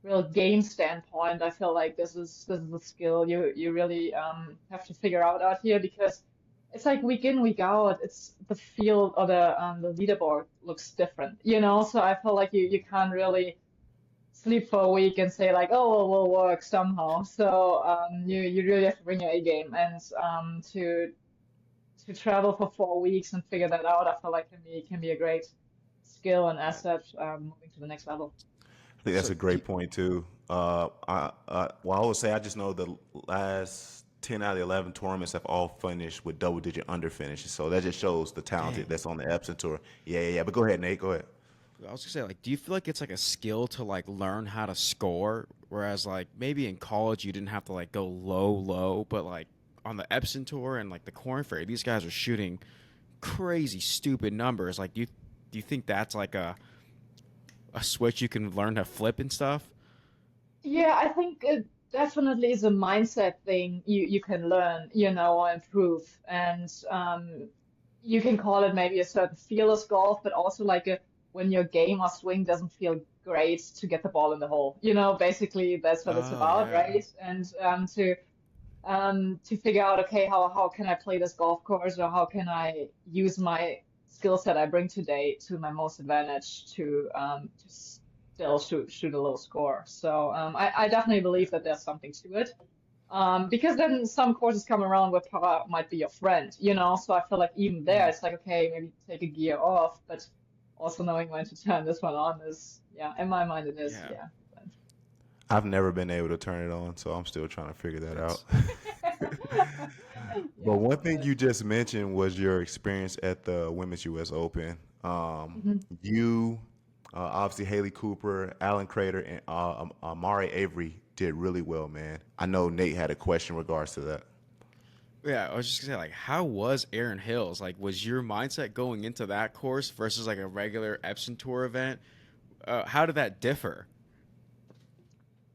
real game standpoint, I feel like this is a skill you really have to figure out here because it's like week in, week out, it's the field or the leaderboard looks different, So I feel like you can't really sleep for a week and say like, oh, well, we'll work somehow. So you really have to bring your A game and to travel for 4 weeks and figure that out, I feel like can be a great skill and asset moving to the next level. I think that's So a great point too. Well, I would say I just know the last 10 out of the 11 tournaments have all finished with double-digit under finishes. So that just shows the talent dang. that's on the Epson Tour. Yeah, yeah, yeah. But go ahead, Nate. Go ahead. I was gonna say, like, do you feel like it's like a skill to like learn how to score, whereas like maybe in college you didn't have to like go low, low, but like on the Epson tour and like the Corn Ferry, these guys are shooting crazy, stupid numbers. Like, do you think that's like a switch you can learn to flip and stuff? Yeah, I think it definitely is a mindset thing you can learn, or improve. And you can call it maybe a certain fearless golf, but also like when your game or swing doesn't feel great to get the ball in the hole. Basically that's what it's Oh about, yeah. right? And to figure out, okay, how can I play this golf course, or how can I use my skill set I bring today to my most advantage to still shoot a low score. So I definitely believe that there's something to it. Because then some courses come around where power might be your friend, So I feel like even there, Mhm. it's like, okay, maybe take a gear off, but also knowing when to turn this one on is, yeah, in my mind it is, Yeah. yeah. I've never been able to turn it on, so I'm still trying to figure that out. That's But Yeah, one thing but you just mentioned was your experience at the Women's U.S. Open. mhm. You, obviously Haley Cooper, Alan Crater, and Amari Avery did really well, man. I know Nate had a question in regards to that. yeah. I was just gonna say, like, how was Aaron Hills? Like, was your mindset going into that course versus like a regular Epson Tour event? how did that differ?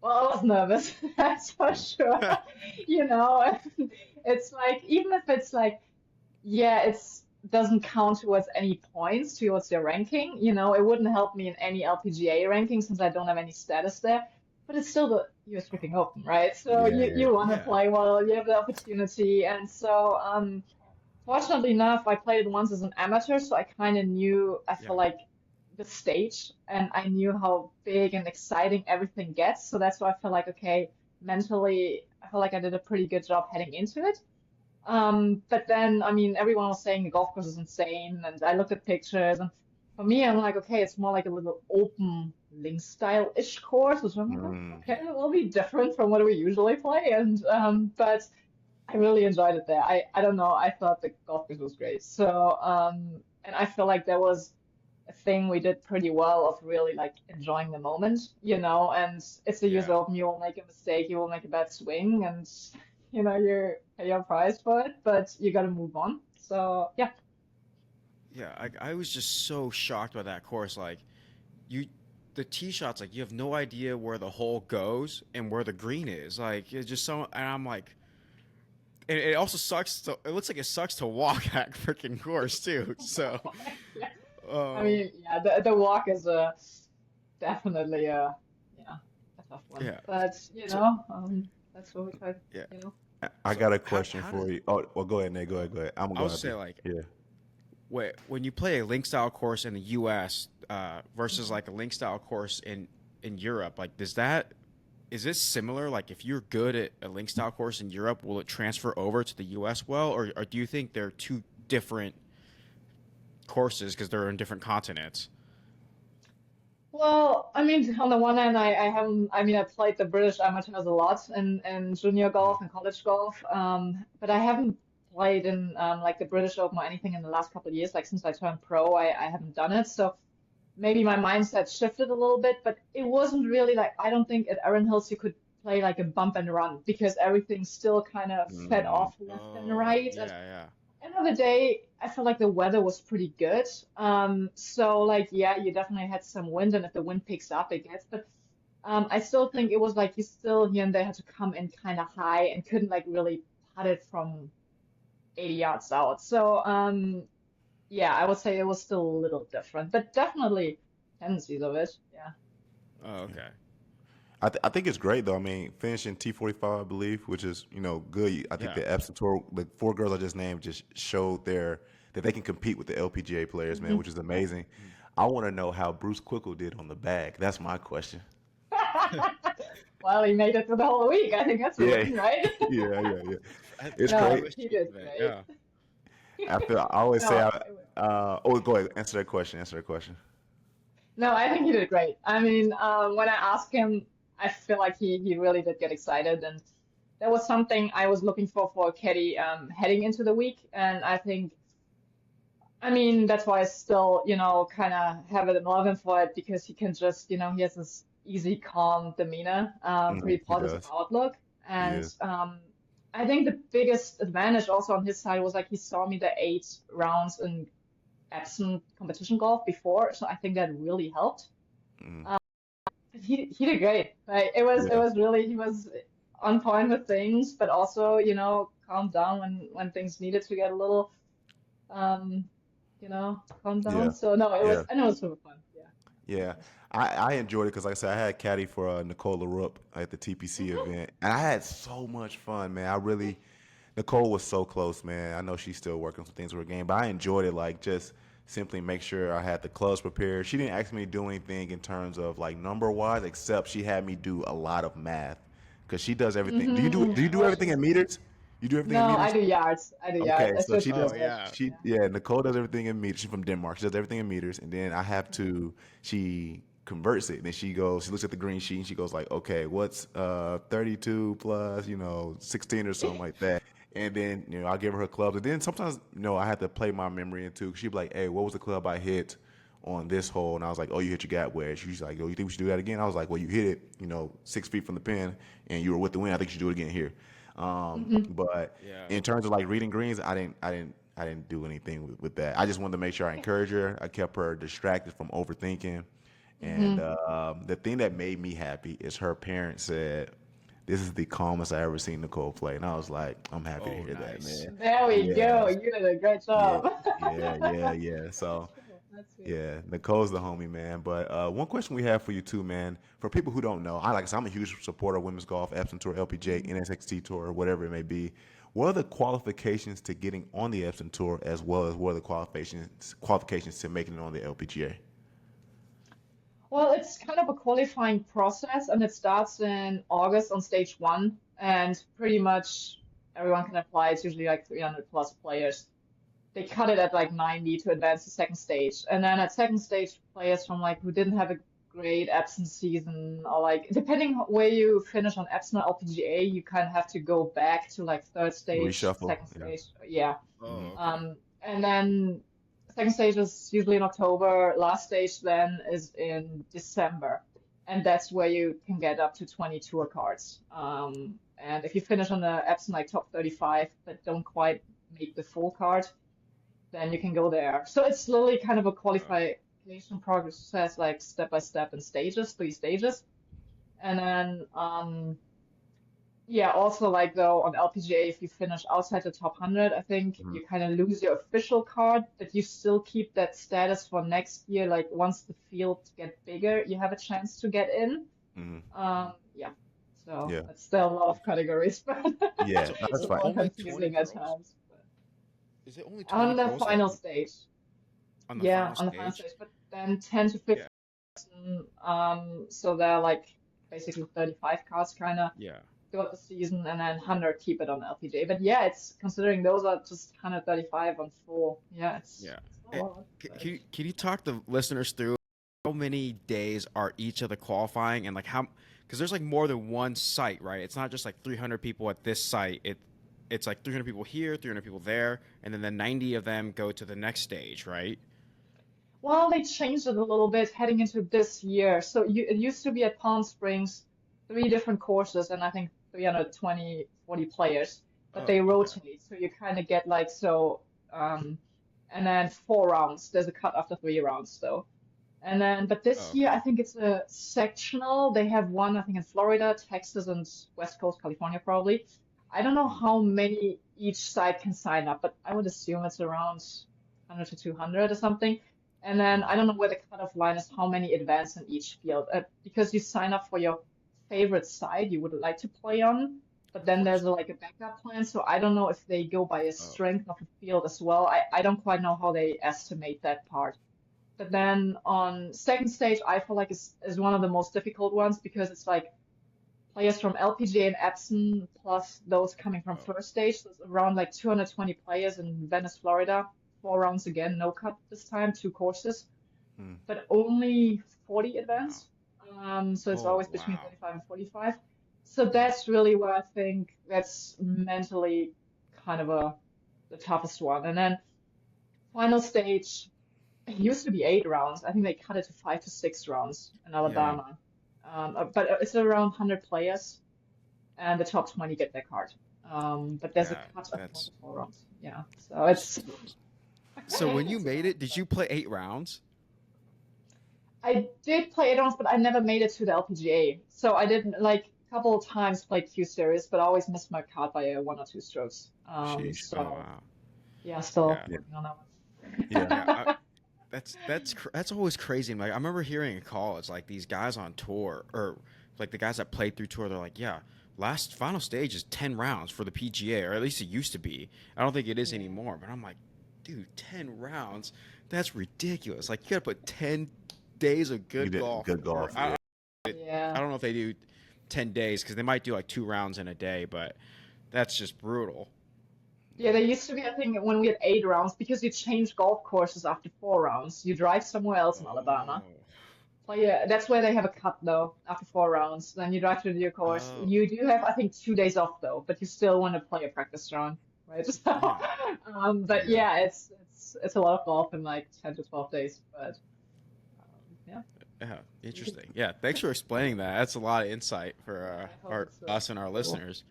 Well, I was nervous, that's for sure. You know, it's like, even if it's like, yeah, it's doesn't count towards any points towards your ranking, you know, it wouldn't help me in any LPGA ranking since I don't have any status there. But it's still the US freaking Open, right? So Yeah. you want to Yeah. play well, you have the opportunity. And so, fortunately enough, I played it once as an amateur, so I kind of knew, I feel Yeah. like, the stage, and I knew how big and exciting everything gets. So that's why I feel like, okay, mentally, I feel like I did a pretty good job heading into it. But then, I mean, everyone was saying the golf course is insane, and I looked at pictures, and for me, I'm like, okay, it's more like a little open link style-ish course, which I'm like, "Oh, Mm. okay, it will be different from what we usually play, and but I really enjoyed it there. I don't know, I thought the golf course was great. So, and I feel like there was a thing we did pretty well of really like enjoying the moment, you know, and it's the US Yeah. Open, you will make a mistake, you will make a bad swing, and you know, you pay your price for it, but you gotta move on. So yeah. Yeah. I was just so shocked by that course. Like you, the tee shots, like you have no idea where the hole goes and where the green is. Like it's just so, and I'm like, and it also sucks. To, it looks like it sucks to walk that freaking course too. So, Yeah. I um, mean, yeah, the walk is definitely yeah, a tough one. yeah. But you So know, that's what we try, yeah. you know. I So got a how question how for does you. Oh, well, go ahead, Nate. Go ahead. Go ahead. I'm gonna I go was after say you. like Yeah. when you play a link style course in the U.S. Versus Mhm. like a link style course in Europe, like does that is this similar? Like if you're good at a link style course in Europe, will it transfer over to the U.S. well, or do you think they're two different courses because they're in different continents? Well, I mean, on the one hand, I haven't, I mean, I played the British amateurs a lot in junior Mhm. golf and college golf, but I haven't played in like the British Open or anything in the last couple of years. Like since I turned pro, I haven't done it. So maybe my mindset shifted a little bit, but it wasn't really like, I don't think at Erin Hills you could play like a bump and run because everything still kind of fed Mm. off left and Oh right. And yeah, yeah. end of the day, I felt like the weather was pretty good. So like, yeah, you definitely had some wind, and if the wind picks up, it gets. But I still think it was like you still here and there had to come in kind of high and couldn't like really putt it from 80 yards out. So yeah, I would say it was still a little different, but definitely tendencies of it. Yeah. Oh, okay. I think it's great though. I mean, finishing T45, I believe, which is good. I think Yeah. the Epson Tour, the four girls I just named, just showed that they can compete with the LPGA players, man, Mhm. which is amazing. I want to know how Bruce Quickle did on the bag. That's my question. Well, he made it through the whole week. I think that's a Yeah, win, right? yeah. It's No, great. First he week did of it. great. Yeah. I always say, No, oh, go ahead, answer that question. Answer that question. no, I think he did great. I mean, when I asked him, I feel like he really did get excited, and that was something I was looking for Caddie heading into the week, and I think, I mean, that's why I still, you know, kind of have it in love him for it because he can just, you know, he has this easy, calm demeanor, Hmm. pretty He positive does. outlook, He and is. I think the biggest advantage also on his side was like he saw me the 8 rounds in Epson competition golf before, so I think that really helped. Mm. Um, he did great. Like it Yeah, was really he was on point with things, but also you know calmed down when things needed to get a little um you know calmed down. yeah, So no, it was yeah. I know it was super fun. Yeah, Yeah, I enjoyed it because, like I said, I had caddy for Nicole Rupp at the TPC hmm event, and I had so much fun, man. I really, Nicole was so close, man. I know she's still working on some things with her game, but I enjoyed it. Like just simply make sure I had the clubs prepared. She didn't ask me to do anything in terms of like number wise, except she had me do a lot of math because she does everything. Do you hmm do Oh, everything she's in meters? You do everything in no, I meters? do yards. I do yards. Okay, I so switched she to Oh does English. yeah. she Yeah. yeah, Nicole does everything in meters. She's from Denmark. She does everything in meters, and then I have to she converts it. Then she looks at the green sheet and she goes like, okay, what's 32 plus 16 or something like that. And then I'll give her her clubs, and then sometimes I have to play my memory into. She'd be like, hey, what was the club I hit on this hole? And I was like, oh, you hit your gap wedge. She's like, oh, you think we should do that again? I was like, well, you hit it 6 feet from the pin, and you were with the wind. I think you should do it again here. hmm But Yeah. in terms of like reading greens, I didn't do anything with that. I just wanted to make sure I encouraged her. I kept her distracted from overthinking, And the thing that made me happy is her parents said, "This is the calmest I ever seen Nicole play," and I was like, "I'm happy to Oh, hear that, nice. man." There we Yeah, go. You did a great yeah, job. yeah. That's So cool. That's sweet. yeah, Nicole's the homie, man. But one question we have for you too, man. For people who don't know, like I said, I'm a huge supporter of women's golf, Epson Tour, LPGA, NSXT Tour, whatever it may be. What are the qualifications to getting on the Epson Tour, as well as what are the qualifications to making it on the LPGA? Well, it's kind of a qualifying process, and it starts in August on stage one, and pretty much everyone can apply. It's usually like 300 plus players. They cut it at like 90 to advance to second stage, and then at second stage, players from like who didn't have a great Epson season, or like depending where you finish on Epson or LPGA, you kind of have to go back to like third stage, Reshuffle. second Yeah. stage, yeah. Hmm. Oh, okay. And then second stage is usually in October. Last stage then is in December, and that's where you can get up to 20 tour cards. And if you finish on the Epson like top 35, but don't quite make the full card, then you can go there. So it's literally kind of a Oh, qualification process, like step by step in stages, 3 stages, and then yeah, also like though on LPGA, if you finish outside the top 100, I think Hmm. you kind of lose your official card, but you still keep that status for next year. Like once the field get bigger, you have a chance to get in. Hmm. Yeah. So Yeah. it's still a lot of categories, but Yeah. so No, it's that's a is it fine. little only 20 confusing at girls? times. But Is it only 20 on the girls that final stage, on the yeah, final on the final stage? stage, but then 10 to Yeah. 15, so they're like basically 35 cards kind of Yeah. throughout the season, and then 100 keep it on the LPGA. But yeah, it's considering those are just 135 on full. Yeah, Yeah. it's a Eh, lot. But can you talk the listeners through how many days are each of the qualifying and like how because there's like more than one site, right? It's not just like 300 people at this site. It's like 300 people here, 300 people there, and then the 90 of them go to the next stage, right? well, they changed it a little bit heading into this year. So it used to be at Palm Springs, 3 different courses, and I think 320, 40 players, but Oh, they okay. rotate. So you kind of get like so, um, and then 4 rounds. There's a cut after 3 rounds, though. And then, but Oh, this year, okay. I think it's a sectional. They have one, I think, in Florida, Texas, and West Coast, California, probably. I don't know Mhm. how many each side can sign up, but I would assume it's around 100 to 200 or something. And then I Mhm. don't know where the cutoff line is, how many advance in each field, because you sign up for your favorite side you would like to play on, but Of then there's course. like a backup plan. So I don't know if they go by a Oh, strength of the field as well. I don't quite know how they estimate that part. But then on second stage, I feel like is one of the most difficult ones because it's like players from LPGA and Epson plus those coming from oh, first stage. So it's around like 220 players in Venice, Florida. 4 rounds again, no cut this time, 2 courses, Mhm. but only 40 wow. advance. So it's Oh, always between wow. 35 and 45. So Mhm. that's really where I think that's mentally kind of the toughest one. And then final stage. It used to be 8 rounds. I think they cut it to 5 to 6 rounds in Yeah. Alabama. But it's around 100 players, and the top 20 get their card. But there's a Yeah. cut of That's 4 rounds. Yeah, so it's so when you it's a made lot. it, did But you play 8 rounds? I did play 8 rounds, but I never made it to the LPGA. So I did like a couple of times played Q Series, but I always missed my card by 1 or 2 strokes. Sheesh. Oh, So wow. yeah, still Yeah. Yeah. working on that Yeah. Yeah. one. That's always crazy. Like I remember hearing in college, like these guys on tour, or like the guys that played through tour, they're like, yeah, last final stage is 10 rounds for the PGA, or at least it used to be. I don't think it is Yeah. anymore. But I'm like, dude, 10 rounds? That's ridiculous. Like you got to put 10 days of You good did golf, good or golf. Yeah. I Yeah. don't know if they do 10 days because they might do like 2 rounds in a day, but that's just brutal. Yeah, there used to be, I think, when we had 8 rounds, because you change golf courses after 4 rounds. You drive somewhere else in Alabama. Oh, Play, that's where they have a cut though, after 4 rounds. Then you drive to the new course. oh, You do have, I think, 2 days off though, but you still want to play a practice round, right? So, yeah. but Yeah. yeah, it's a lot of golf in like 10 to 12 days. But yeah, Yeah, interesting. Yeah, thanks for explaining that. That's a lot of insight for I hope our it's us and our cool. listeners.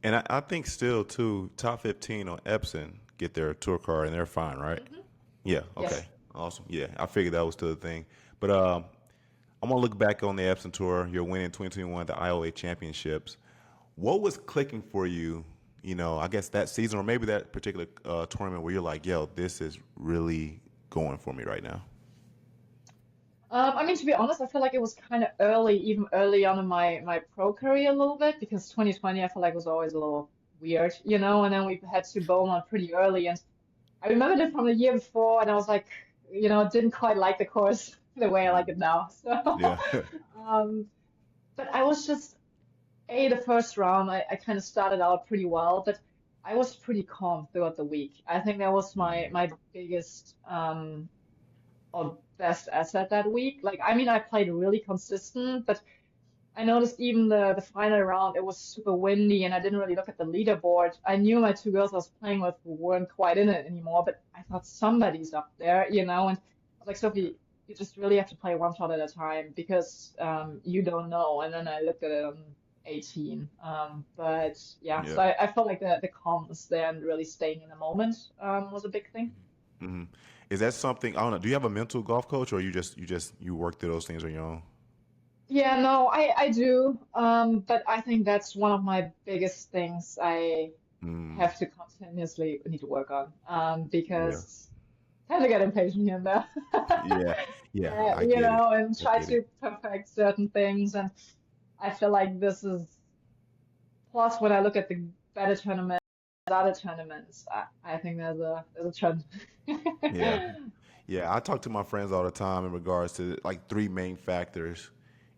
And I think still too, top 15 on Epson get their tour card and they're fine, right? Hmm. Yeah. Yes. Okay. Awesome. Yeah. I figured that was still a thing. But I'm gonna look back on the Epson Tour. You're winning 2021 the IOA Championships. What was clicking for you? I guess that season or maybe that particular tournament where you're like, yo, this is really going for me right now. I mean, to be honest, I feel like it was kind of early, even early on in my pro career a little bit, because 2020 I feel like was always a little weird, and then we had to Beaumont pretty early, and I remembered it from the year before, and I was like, didn't quite like the course the way I like it now. So, Yeah. um, but I was just the first round, I kind of started out pretty well, but I was pretty calm throughout the week. I think that was my biggest or best asset that week. Like, I mean, I played really consistent, but I noticed even the final round, it was super windy, and I didn't really look at the leaderboard. I knew my two girls I was playing with weren't quite in it anymore, but I thought somebody's up there, and I was like, Sophie, you just really have to play one shot at a time because you don't know. And then I looked at it on 18. But yeah, Yeah. so I felt like the calmness there and really staying in the moment was a big thing. Hmm. Is that something? I don't know. Do you have a mental golf coach, or you work through those things on your own? Yeah, no, I do. But I think that's one of my biggest things I Mm, have to continuously need to work on. yeah. Because I tend to get impatient here and there. Yeah. Yeah. Yeah, I get it. and I try get it. to perfect certain things. And I feel like this is, plus when I look at the better tournaments, other tournaments, I think there's a trend. Yeah. Yeah, I talk to my friends all the time in regards to like three main factors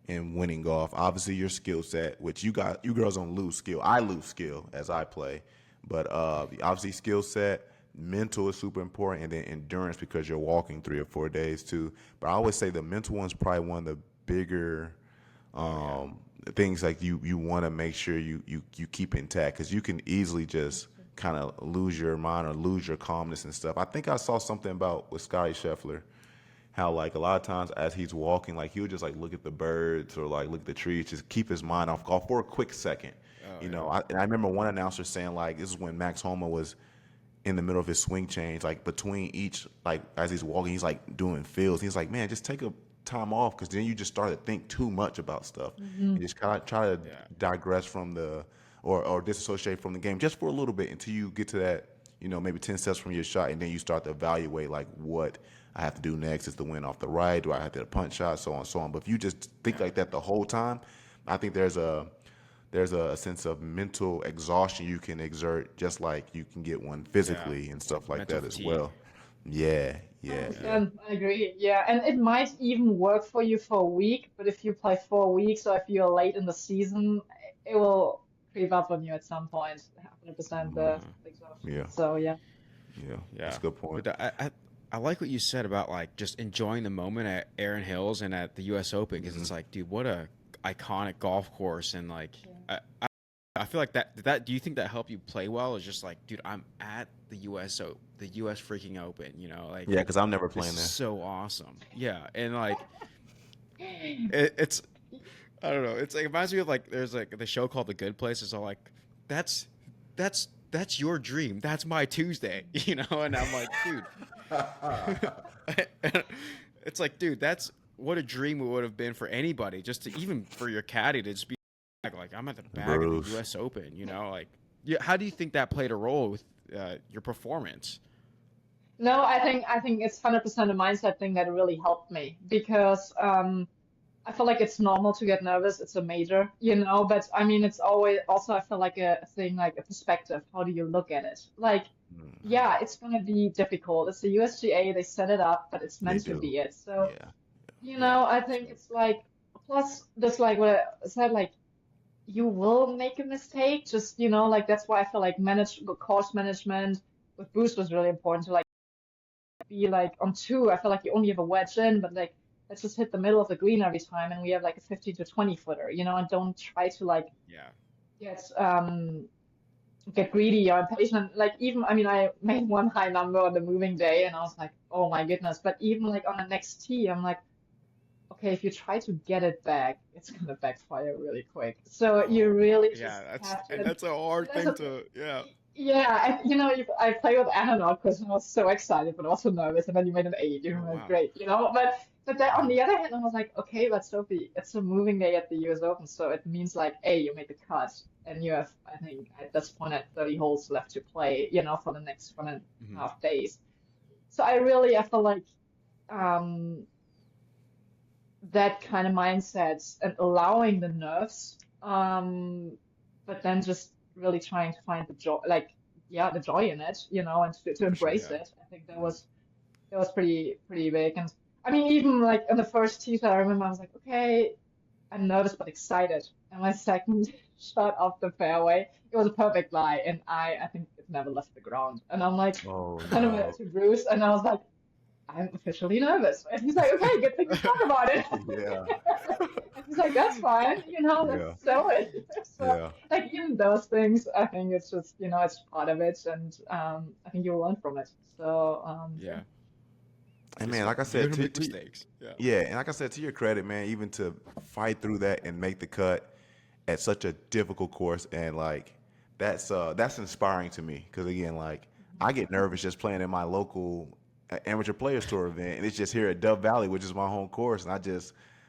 in winning golf. Obviously, your skill set, which you girls don't lose skill. I lose skill as I play, but obviously skill set, mental is super important, and then endurance because you're walking 3 or 4 days too. But I always say the mental one's probably one of the bigger Oh yeah. things like you want to make sure you keep intact because you can easily just kind of lose your mind or lose your calmness and stuff. I think I saw something about with Scotty Scheffler, how like a lot of times as he's walking, like he'll just like look at the birds or like look at the trees, just keep his mind off golf for a quick second. Oh You yeah. know, and I remember one announcer saying like this is when Max Homa was in the middle of his swing change, like between each, like as he's walking, he's like doing fields. He's like, man, just take a time off because then you just start to think too much about stuff Hmm. and just kind of try to Yeah. digress from the or disassociate from the game just for a little bit until you get to that, maybe 10 steps from your shot, and then you start to evaluate like what I have to do next. Is the wind off the right? Do I have to hit a punch shot? So on and so on. But if you just think Yeah. like that the whole time, I think there's a sense of mental exhaustion you can exert just like you can get one Yeah. physically and Like stuff like mental that as fatigue. well. Yeah, yeah, yeah. 100%, I agree. Yeah, and it might even work for you for a week, but if you play 4 weeks or if you're late in the season, it will creep up on you at some point. 100% the Uh, exhaustion. Yeah, So yeah. yeah. That's yeah. a good point. But I like what you said about like just enjoying the moment at Erin Hills and at the U.S. Open because Hmm. it's like, dude, what a iconic golf course and like Yeah. I feel like that do you think that helped you play well? Is just like, dude, I'm at the the U.S. freaking Open, like Yeah, because I'm never this playing is there. so awesome. Yeah, and like it's I don't know. It's like it reminds me of like there's like the show called The Good Place. It's all like that's that's your dream. That's my Tuesday, And I'm like, dude, it's like, dude, that's what a dream it would have been for anybody, just to even for your caddy to just be like, I'm at the bag of the Bruce. U.S. Open, Like, yeah. How do you think that played a role with your performance? No, I think it's 100% a mindset thing that really helped me because I feel like it's normal to get nervous. It's a major, but I mean, it's always also, I feel like a thing, like a perspective. How do you look at it? Like, Hmm. yeah, it's going to be difficult. It's the USGA, they set it up, but it's They meant to do. be it. So, Yeah. Yeah, I that's think right. it's like, plus, just like what I said, like, you will make a mistake. Just, like, that's why I feel like course management with Bruce was really important to like be like on two. I feel like you only have a wedge in, but like, let's just hit the middle of the green every time, and we have like a 15 to 20 footer, and don't try to like Yeah, get get greedy or impatient. Like even, I mean, I made one high number on the moving day, and I was like, oh my goodness. But even like on the next tee, I'm like, okay, if you try to get it back, it's gonna backfire really quick. So you oh my, really yeah, just that's have to. and that's a And hard that's thing a, to, yeah. yeah, and I play with analog because I was so excited but also nervous, and then you made an eight, Oh like wow. great, But but then on the other hand, I was like, okay, but Sophie, it's a moving day at the US Open, so it means like, A, you made the cut, and you have, I think, at this point, at 30 holes left to play, for the next 1.5 days. So I feel like um, that kind of mindset and allowing the nerves, but then just really trying to find the joy, like, yeah, the joy in it, and to For sure, embrace yeah. it. I think that was pretty big. And I mean, even like in the first tee shot, I remember I was like, okay, I'm nervous but excited. And my second shot off the fairway, it was a perfect lie, and I think it never left the ground. And I'm like, Oh kind of no. to Bruce, and I was like, I'm officially nervous. And he's like, okay, good thing you thought about it. Yeah. And he's like, that's fine, let's Yeah. sell it. So, Yeah. like, even those things, I think it's just, it's part of it, and I think you'll learn from it. So, yeah. Yeah. And Just man, like I you're said, gonna make mistakes. Yeah. yeah, and like I said, to your credit, man, even to fight through that and make the cut at such a difficult course, and like that's inspiring to me. Because again, like I get nervous just playing in my local amateur players tour event, and it's just here at Dove Valley, which is my home course, and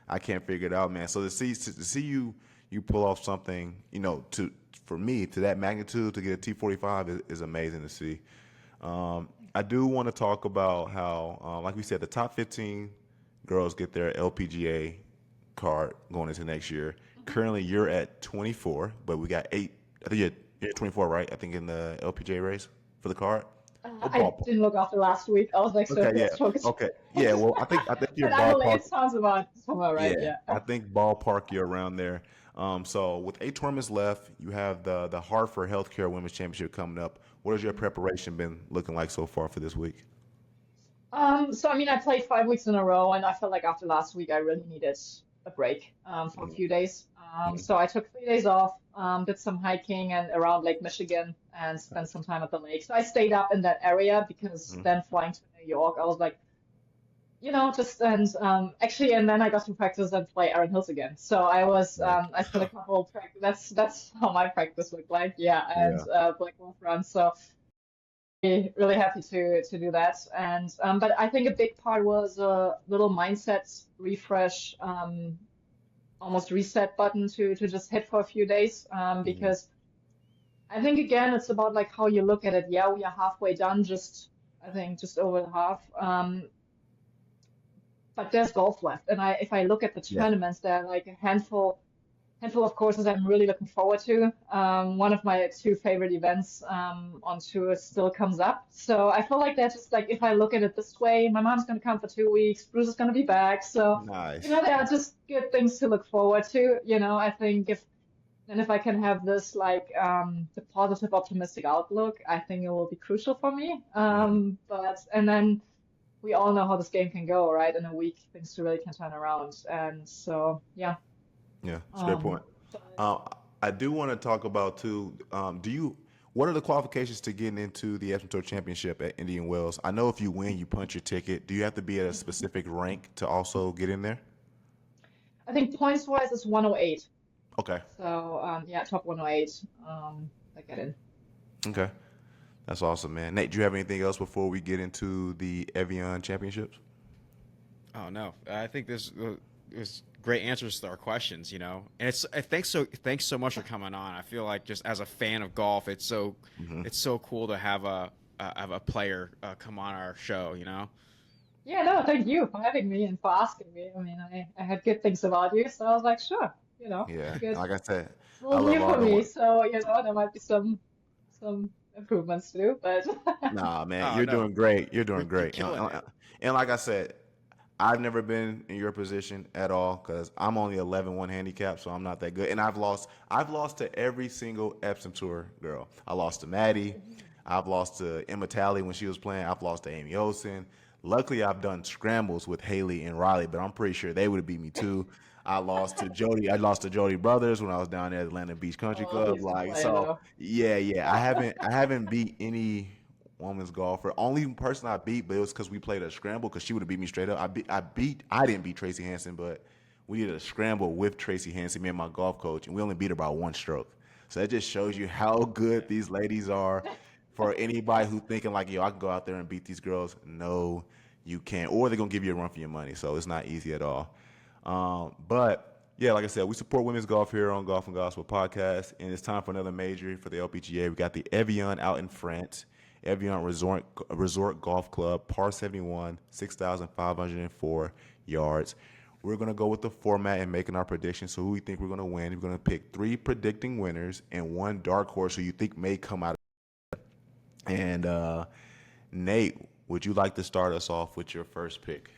I can't figure it out, man. So to see you pull off something, to for me to that magnitude to get a T45 is amazing to see. I do want to talk about how, like we said, the top 15 girls get their LPGA card going into next year. Currently, you're at 24, but we got eight. I think you're at 24, right? I think in the LPGA race for the card. What I ballpark? didn't look after last week. I was like, so Okay, yeah, let's focus. okay, yeah. Well, I think your But I believe ballpark. it sounds about somewhere right. Yeah, Yeah. I think ballpark you're around there. So with 8 tournaments left, you have the Hartford Healthcare Women's Championship coming up. What has your preparation been looking like so far for this week? So I mean, I played 5 weeks in a row, and I felt like after last week, I really needed a break for a few days. Mhm. So I took 3 days off, did some hiking and around Lake Michigan, and spent some time at the lake. So I stayed up in that area because Mhm. then flying to New York, I was like, just and actually, and then I got to practice and play Erin Hills again. So Nice. I spent a couple of practice. That's how my practice looked like. Yeah, and Yeah. Black Wolf Run. So really happy to do that. And but I think a big part was a little mindset refresh, almost reset button to just hit for a few days. Mhm. Because I think again it's about like how you look at it. Yeah, we are halfway done, just I think just over the half. But there's golf left, and if I look at the Yeah. tournaments, there are like a handful of courses I'm really looking forward to. One of my two favorite events on tour still comes up. So I feel like that's just like if I look at it this way, my mom's going to come for 2 weeks, Bruce is going to be back. So, Nice. there are just good things to look forward to. I think if I can have this like the positive, optimistic outlook, I think it will be crucial for me. Mhm. And then we all know how this game can go, right? In a week, things really can turn around. And so, yeah. Yeah, it's a great Um, point. but Uh, I do want to talk about too. What are the qualifications to getting into the Epson Tour Championship at Indian Wells? I know if you win, you punch your ticket. Do you have to be at a specific rank to also get in there? I think points wise it's 108. Okay. So yeah, top 108. I get in. Okay. That's awesome, man. Nate, do you have anything else before we get into the Evian Championships? Oh no, I think this great answers to our questions. And thanks so much for coming on. I feel like just as a fan of golf, Hmm. it's so cool to have a player come on our show. Yeah, no, thank you for having me and for asking me. I mean, I had good things about you, so I was like, sure, Yeah. And good. like I said, It's a I little love new all for the me, one. so there might be some improvements to do, but Nah, man, Oh you're no, doing great. You're doing you're great. killing it. And like I said, I've never been in your position at all because I'm only 11-1 handicap, so I'm not that good. And I've lost to every single Epson Tour girl. I lost to Maddie. I've lost to Emma Talley when she was playing. I've lost to Amy Olsen. Luckily, I've done scrambles with Haley and Riley, but I'm pretty sure they would have beat me too. I lost to Jody. I lost to Jody Brothers when I was down there at Atlanta Beach Country oh, Club. he's a good Like player so, though. yeah, yeah. I haven't beat any women's golfer. Only person I beat, but it was because we played a scramble because she would have beat me straight up. I didn't beat Tracy Hansen, but we did a scramble with Tracy Hansen, me and my golf coach, and we only beat her by one stroke. So that just shows you how good these ladies are. For anybody who thinking like, yo, I can go out there and beat these girls. No, you can, or they're gonna give you a run for your money. So it's not easy at all. But yeah, like I said, we support women's golf here on Golf and Gospel Podcast, and it's time for another major for the LPGA. We got the Evian out in France, Evian Resort Golf Club, par 71, 6,504 yards. We're gonna go with the format and making our predictions. So who we think we're gonna win? We're gonna pick 3 predicting winners and 1 dark horse who you think may come out. And Nate, would you like to start us off with your first pick?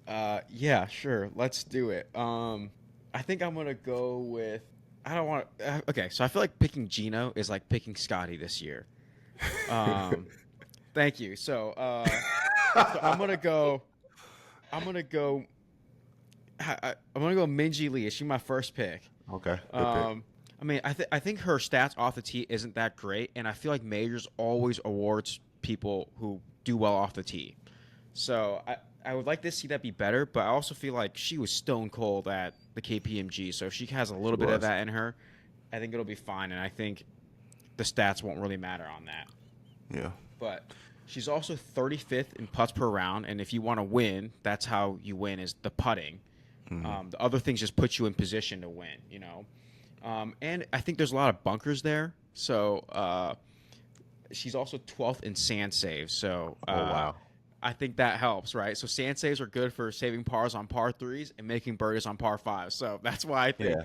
Yeah, sure. Let's do it. I think I'm gonna go with. I don't want. Okay, so I feel like picking Gino is like picking Scotty this year. Um, Thank you. So I'm gonna go. I'm gonna go. I'm gonna go Minji Lee. Is she my first pick? Okay, good pick. I mean, I think her stats off the tee isn't that great, and I feel like Majors always awards people who do well off the tee. So I would like to see that be better, but I also feel like she was stone cold at the KPMG. So if she has a little bit of that in her, I think it'll be fine, and I think the stats won't really matter on that. Yeah. But she's also 35th in putts per round, and if you want to win, that's how you win is the putting. The other things just put you in position to win, you know. And I think there's a lot of bunkers there. So she's also 12th in sand saves. So wow. I think that helps, right? So sand saves are good for saving pars on par 3s and making birdies on par 5s. So that's why I think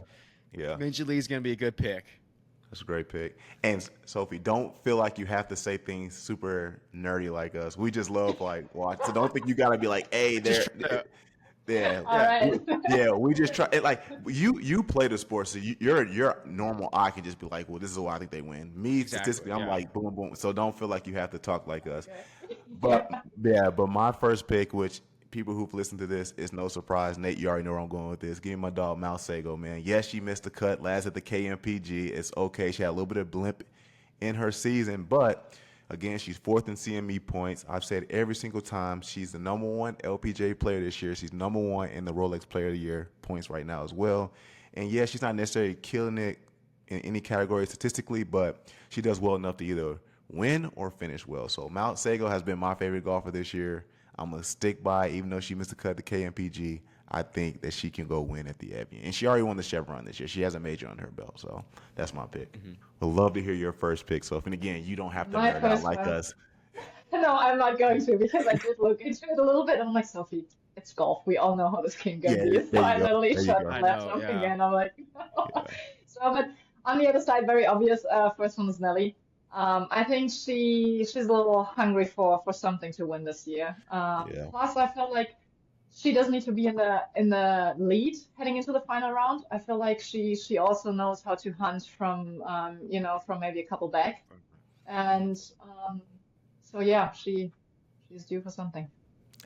Minji Lee is going to be a good pick. That's a great pick. And Sophie, don't feel like you have to say things super nerdy like us. We just love like watch. So don't think you got to be like, hey, there. Yeah, All right. yeah. We just try. Like you play the sport, so your normal eye can just be like, well, this is why I think they win. Me, statistically, I'm like boom, boom. So don't feel like you have to talk like us. Okay. But my first pick, which people who've listened to this, is no surprise. Nate, you already know where I'm going with this. Give me my dog Mal Sago, man. Yes, she missed the cut last at the KMPG. It's okay. She had a little bit of blimp in her season, but. Again, she's 4th in CME points. I've said every single time she's the number 1 LPGA player this year. She's number 1 in the Rolex Player of the Year points right now as well. And yeah, she's not necessarily killing it in any category statistically, but she does well enough to either win or finish well. So Mount Sago has been my favorite golfer this year. I'm going to stick by, even though she missed the cut at the KMPG. I think that she can go win at the Evian. And she already won the Chevron this year. She has a major under her belt. So that's my pick. Would love to hear your first pick, Sophie. And again, you don't have to nerd out like us. No, I'm not going to because I did look into it a little bit. And I'm like, Sophie, it's golf. We all know how this game can be. So I literally shut the laptop again. I'm like, no. So, but on the other side, very obvious. First one is Nelly. I think she's a little hungry for something to win this year. Plus, I felt like she doesn't need to be in the lead heading into the final round. I feel like she also knows how to hunt from from maybe a couple back, and so yeah, she's due for something.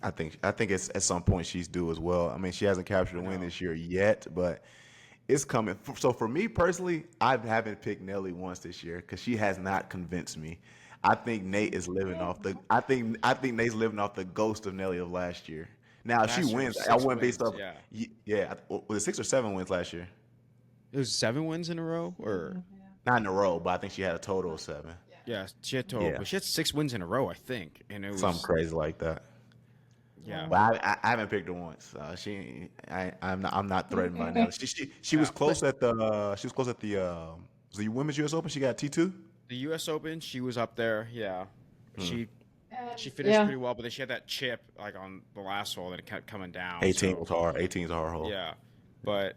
I think it's at some point she's due as well. I mean, she hasn't captured a win this year yet, but it's coming. So for me personally, I haven't picked Nelly once this year because she has not convinced me. I think Nate is living off the. I think Nate's living off the ghost of Nelly of last year. Now, if she wins, I wouldn't be stuff. Yeah. Was it 6 or 7 wins last year? It was 7 wins in a row, or not in a row, but I think she had a total of 7. Yeah, she had total, but she had 6 wins in a row, I think, and it was something crazy like that. Yeah, but I haven't picked her once. I'm not threatened by that. She was close at the was the Women's U.S. Open. She got T2. The U.S. Open, she was up there. Yeah, She finished pretty well, but then she had that chip like on the last hole, and it kept coming down. 18 was hard. 18 is a hard hole. Yeah, but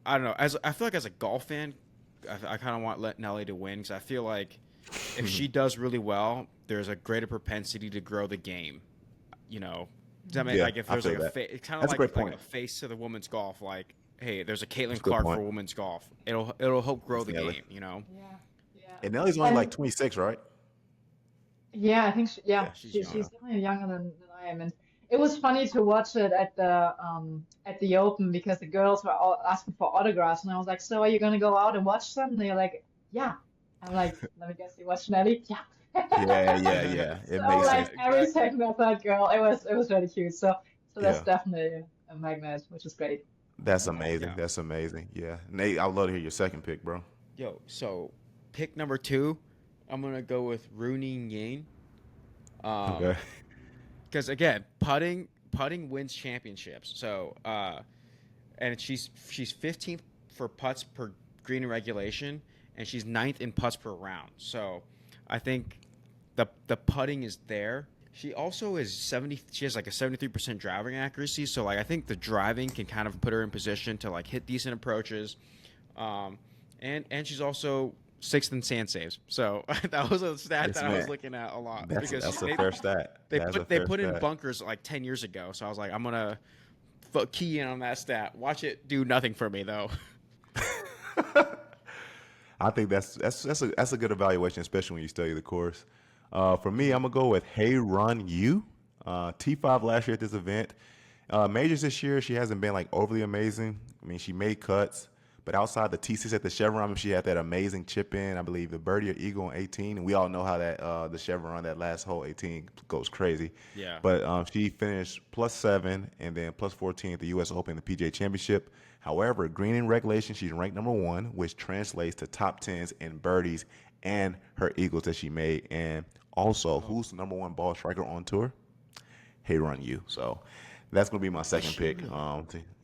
I don't know. I feel like as a golf fan, I kind of want Nelly to win because I feel like if she does really well, there's a greater propensity to grow the game. You know, does that mean like if there's like it's kind of like a face to the women's golf, like hey, there's a Caitlin Clark for women's golf. It'll help grow the game. You know. Yeah. And Nelly's only like 26, right? Yeah, I think she's definitely younger than I am, and it was funny to watch it at the Open because the girls were all asking for autographs, and I was like, "So are you gonna go out and watch them?" And they're like, "Yeah." I'm like, "Let me guess, you watch Nelly?" Yeah. Yeah. It so makes like sense. every second of that girl, it was really cute. So that's definitely a magnet, which is great. That's amazing. That's amazing. Yeah, Nate, I'd love to hear your second pick, bro. Yo, so pick number 2. I'm going to go with Rooney Yang. Okay. because again, putting wins championships. So and she's 15th for putts per green in regulation, and she's 9th in putts per round. So I think the putting is there. She also is 70. She has like a 73% driving accuracy. So like I think the driving can kind of put her in position to like hit decent approaches, and she's also 6th in sand saves. So that was a stat Yes, that I was man. looking at a lot That's because a fair stat. they put in bunkers like 10 years ago. So I was like, I'm gonna key in on that stat. Watch it do nothing for me though. I think that's a good evaluation, especially when you study the course. For me, I'm gonna go with Hey Run You. T5 last year at this event. Majors this year, she hasn't been like overly amazing. I mean, she made cuts, but outside the T6 at the Chevron, she had that amazing chip in. I believe the birdie or eagle on 18, and we all know how that the Chevron, that last hole 18, goes crazy. Yeah. But she finished +7 and then +14 at the U.S. Open, the PGA Championship. However, green in regulation, she's ranked number 1, which translates to top 10s in birdies and her eagles that she made. And also, who's the number 1 ball striker on tour? Hey Run You. So that's gonna be my second pick.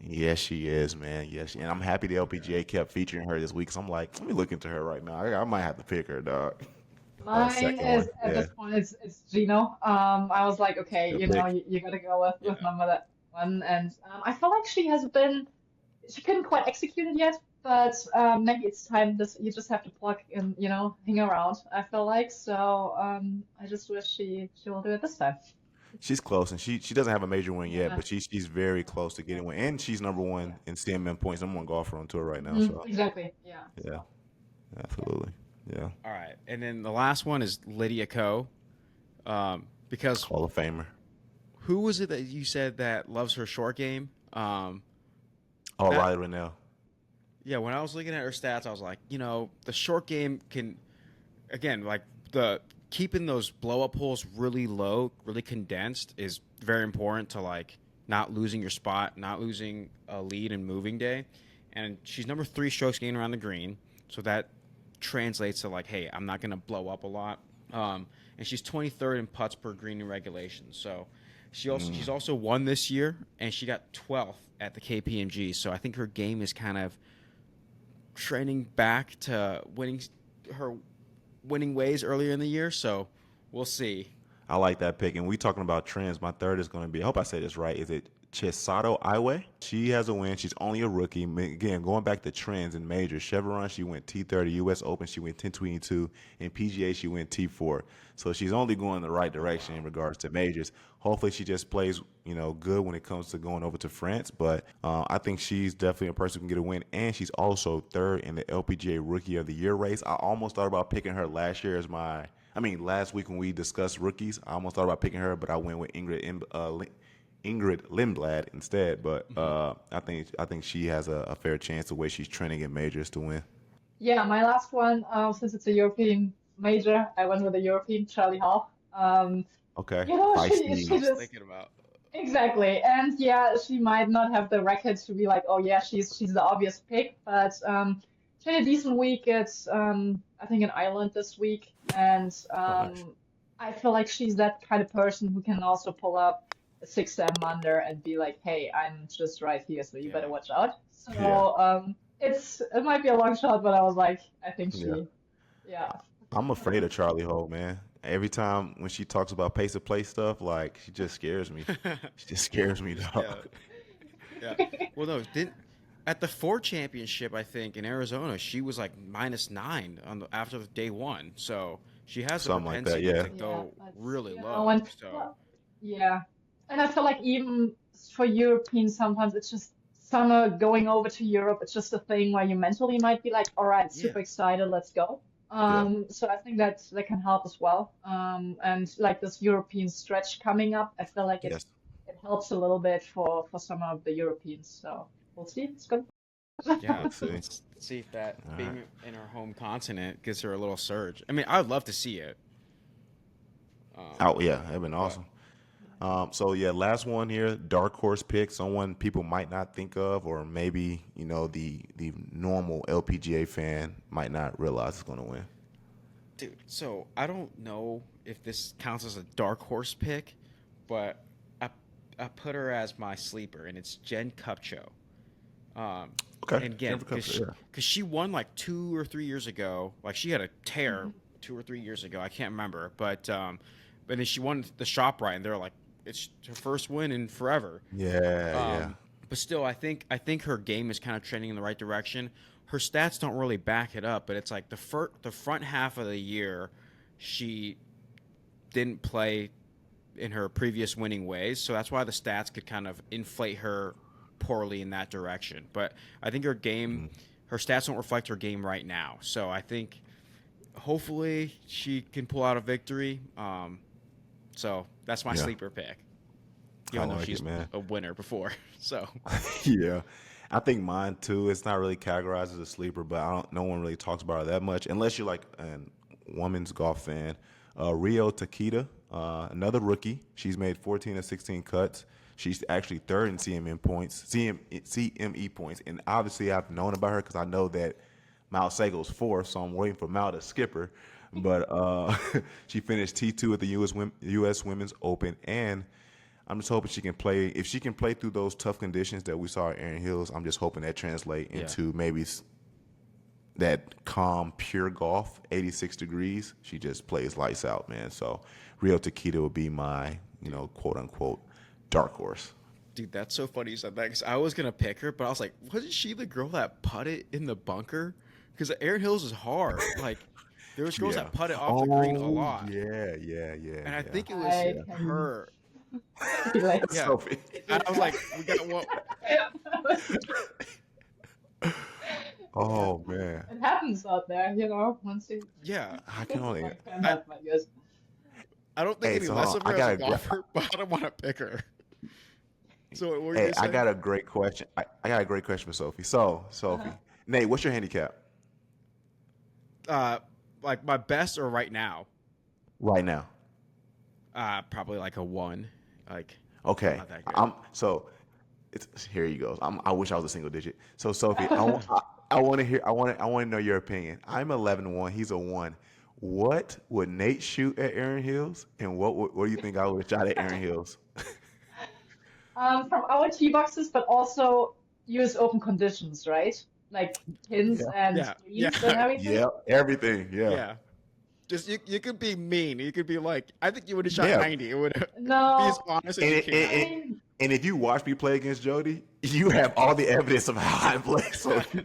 Yes, she is, man. Yes, and I'm happy the LPGA kept featuring her this week. So I'm like, let me look into her right now. I might have to pick her, dog. Mine Second is one. at Yeah, this point it's Gino. I was like, okay, good you know, pick. you gotta go with Yeah. number that one, and I feel like she couldn't quite execute it yet, but maybe it's time. You just have to plug and hang around. I feel like so. I just wish she will do it this time. She's close, and she doesn't have a major win yet, Yeah. but she's very close to getting one. And she's number Yeah. 1 in CMM points, number 1 golfer on tour right now. Mhm, So exactly. Yeah. yeah, So absolutely, yeah. All right, and then the last one is Lydia Ko, because Hall of Famer. who was it that you said that loves her short game? Oh, That Riley Rennell. Yeah, when I was looking at her stats, I was like, the short game can, again, like the keeping those blow up holes really low, really condensed is very important to like not losing your spot, not losing a lead in moving day. And she's number 3 strokes gained around the green, so that translates to like, hey, I'm not gonna blow up a lot. And she's 23rd in putts per green in regulation. So she's also won this year, and she got 12th at the KPMG. So I think her game is kind of trending back to winning ways earlier in the year. So we'll see. I like that pick. And we talking about trends. My third is going to be, I hope I say this right. Is it Chisato Iwe? She has a win. She's only a rookie. Again, going back to trends in majors. Chevron, she went T30. U.S. Open, she went 1022. And PGA, she went T4. So she's only going the right direction in regards to majors. Hopefully she just plays, good when it comes to going over to France. But I think she's definitely a person who can get a win. And she's also 3rd in the LPGA Rookie of the Year race. I almost thought about picking her last year as last week when we discussed rookies, I almost thought about picking her, but I went with Ingrid Lindblad instead. But I think she has a fair chance the way she's trending in majors to win. yeah, my last one, since it's a European major, I went with a European Charlie Hall. Okay, She I feisty. was just thinking about. exactly, and yeah, she might not have the record to be like, oh yeah, she's the obvious pick, but she had a decent week. It's I think in Ireland this week, and Oh, nice. I feel like she's that kind of person who can also pull up a 6, 7 under and be like, hey, I'm just right here, so you better Yeah. watch out. Yeah, So it might be a long shot, but I was like, I think yeah. yeah. I'm afraid of Charlie Ho, man. Every time when she talks about pace of play stuff, like she just scares me. She just scares me, Yeah. dog. Yeah. Well, no, didn't at the Ford Championship, I think in Arizona, she was like -9 after day 1. So she has the Something like that. propensity Yeah. to Yeah, go that's really low. and So well, yeah, and I feel like even for Europeans, sometimes it's just summer going over to Europe. It's just a thing where you mentally might be like, all right, yeah, super excited, let's go. Yeah. So I think that can help as well. And like this European stretch coming up, I feel like Yes. it helps a little bit for some of the Europeans. So we'll see. It's good. yeah. Let's see. Let's see if that All right. being in her home continent gives her a little surge. I mean, I'd love to see it. Oh yeah, that'd been But awesome. So yeah, last one here, dark horse pick, someone people might not think of, or maybe the normal LPGA fan might not realize is going to win. dude, so I don't know if this counts as a dark horse pick, but put her as my sleeper, and it's Jen Kupcho. Um, Okay, and again, Jennifer Cup. Yeah. because she won like 2 or 3 years ago. Like she had a tear Mhm. 2 or 3 years ago. I can't remember, but then she won the ShopRite, and they're like, it's her first win in forever. Yeah, yeah. Um, but still, I think her game is kind of trending in the right direction. Her stats don't really back it up, but it's like the front half of the year, she didn't play in her previous winning ways, so that's why the stats could kind of inflate her poorly in that direction. But I think her stats don't reflect her game right now. So I think hopefully she can pull out a victory. So that's my Yeah, sleeper pick, I even though like it, she's man. a winner before. So Yeah, I think mine too. It's not really categorized as a sleeper, but I don't. No one really talks about her that much, unless you're like a women's golf fan. Rio Takita, another rookie. She's made 14 or 16 cuts. She's actually third in CME points, and obviously I've known about her because I know that Mal Sago's fourth, so I'm waiting for Mal to skip her. But she finished T2 at the U.S. Women's Open, and I'm just hoping she can play. If she can play through those tough conditions that we saw at Erin Hills, I'm just hoping that translate yeah, into maybe that calm, pure golf, 86 degrees. She just plays lights out, man. So Rio Taquita would be my, quote unquote, dark horse. dude, that's so funny you said that because I was gonna pick her, but I was like, wasn't she the girl that putted in the bunker? Because Aaron Hills is hard. Like there was girls Yeah. that putted off the green a Oh, lot, yeah, yeah, yeah, and I yeah. think it was I Yeah. can her. relate. Yeah, Sophie. I was like, we got one. Oh, man. It happens out there, once you Yeah, I can only. like can I, happen, I guess. I don't think Hey, any so hold less on. of her as a golfer, but I don't want to pick her. So what were you Hey, gonna I say? got a great question. I got a great question for Sophie. So, Uh-huh. Sophie, Nate, what's your handicap Uh, like my best or right now? right now? Probably like a one. Like I'm Okay, not that good. I'm so. It's here. You go. I wish I was a single digit. So, Sophie, I want to hear. I want to know your opinion. I'm 11-1. He's a one. What would Nate shoot at Aaron Hills, and what do you think I would have shot at Aaron Hills? From our tee boxes, but also use open conditions, right? Like pins Yeah. and Yeah, greens and yeah, everything. Yeah, everything. Yeah, yeah. Just you could be mean. You could be like, I think you would have shot yeah. 90. It would be as No, honest as And, you it, can. I and, mean, and if you watch me play against Jody, you have all the evidence of how I play, so you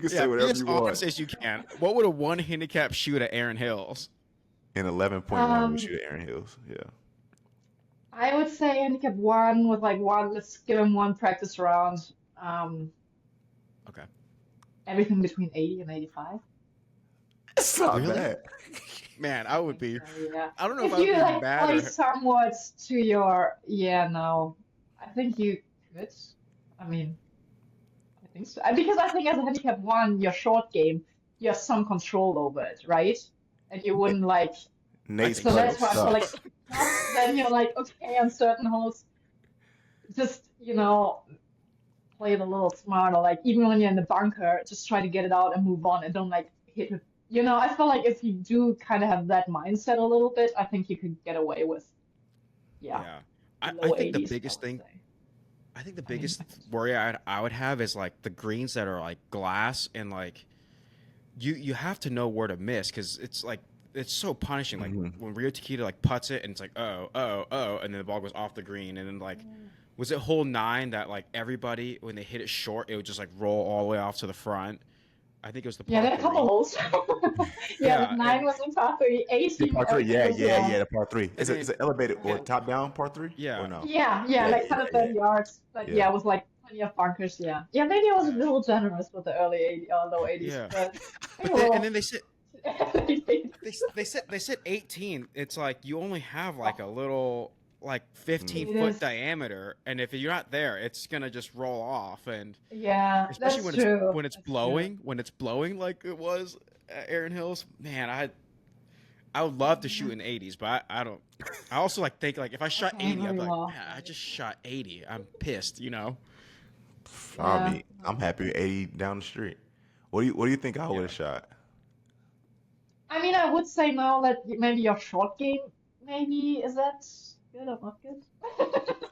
can say Yeah, be whatever as you want. honest as you can. What would a one handicap shoot at Aaron Hills? And 11.1 would um, shoot at Aaron Hills. Yeah. I would say handicap one with like one. Let's give him one practice round. Um, Okay. everything between 80 and 85. It's not Really? bad. Man, I think so, yeah. I don't know if If I would you be like mad play or. somewhat to your, yeah, no, I think you could. I mean, I think so. Because I think as a handicap one, your short game, you have some control over it, right? And you wouldn't like, I Nate's think so putt so. that's is why I feel like tough. tough, then you're like, okay, on certain holes, just, play it a little smarter. Like even when you're in the bunker, just try to get it out and move on and don't like hit it. I feel like if you do kind of have that mindset a little bit, I think you could get away with, yeah, Yeah. I low think the 80s, I biggest would thing say. I think the I mean, biggest worry I would have is like the greens that are like glass and like you have to know where to miss because it's like it's so punishing. Like Mhm. when Rio Tequita like putts it and it's like and then the ball goes off the green and then like was it hole nine that like everybody when they hit it short it would just like roll all the way off to the front. I think it was the yeah, par there are a couple three. holes. Yeah, the Yeah, nine was in par three, Yeah, 18, par three. everything Yeah, was, yeah, yeah. yeah. The par three. and Is then it elevated or yeah top down par three or yeah no? Yeah, Yeah, like yeah, yeah, 130 yards. But yeah. yeah, with like plenty of bunkers, yeah. Yeah, maybe I was a yeah little generous with the early 80 or low 80s, yeah. but hey, But then and then well, they said they said 18. It's like you only have like a little like 15 it foot is. diameter, and if you're not there, it's gonna just roll off. And Yeah, especially that's true. when it's That's true. blowing, like it was at Aaron Hills, man, I would love to shoot Yeah. in 80s, but I don't. I also like think like if I shot Okay, 80, I'd very be like, well. man, I just shot 80. I'm pissed. Yeah. I'm happy with 80 down the street. What do you think I would Yeah. have shot? I mean, I would say now that maybe your short game, maybe is that. good or not good?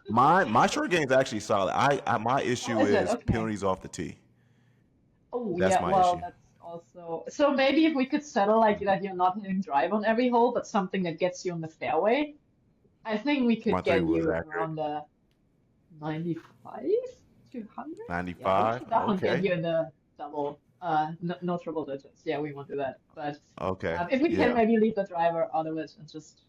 My short game is actually solid. My issue Oh, is it? is Okay. penalties off the tee. Oh, That's yeah. my Well, issue. that's also. So maybe if we could settle like that you're not hitting drive on every hole, but something that gets you on the fairway, I think we My could three get was you accurate. around the 95 to 100. Yeah, we 95. can definitely get Okay. you in the double, no triple digits. Yeah, we won't do that. But Okay. if we can Yeah. maybe leave the driver out of it and just,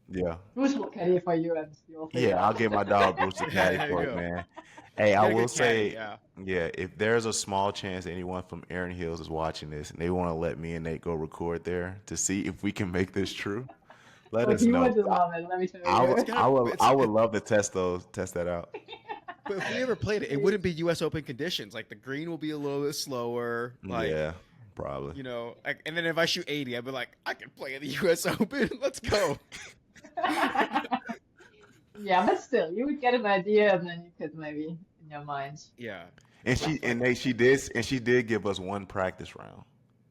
Yeah. Bruce will caddy for you and you'll figure it Yeah. I'll out. get my dog Bruce to caddy There you for it, go. man. Hey, I Get a will good caddy. say, Yeah. yeah, if there's a small chance anyone from Erin Hills is watching this and they want to let me and Nate go record there to see if we can make this true, let Oh, us he know. would love it, let me tell I would, you. It's gonna. It's. I would love to test that out. But if we ever played it, it wouldn't be U.S. Open conditions. Like the green will be a little bit slower. Like Yeah, probably. and then if I shoot 80, I'd be like, I can play in the U.S. Open. Let's go. Yeah, but still, you would get an idea and then you could maybe in your mind. Yeah. And Roughly. she did give us one practice round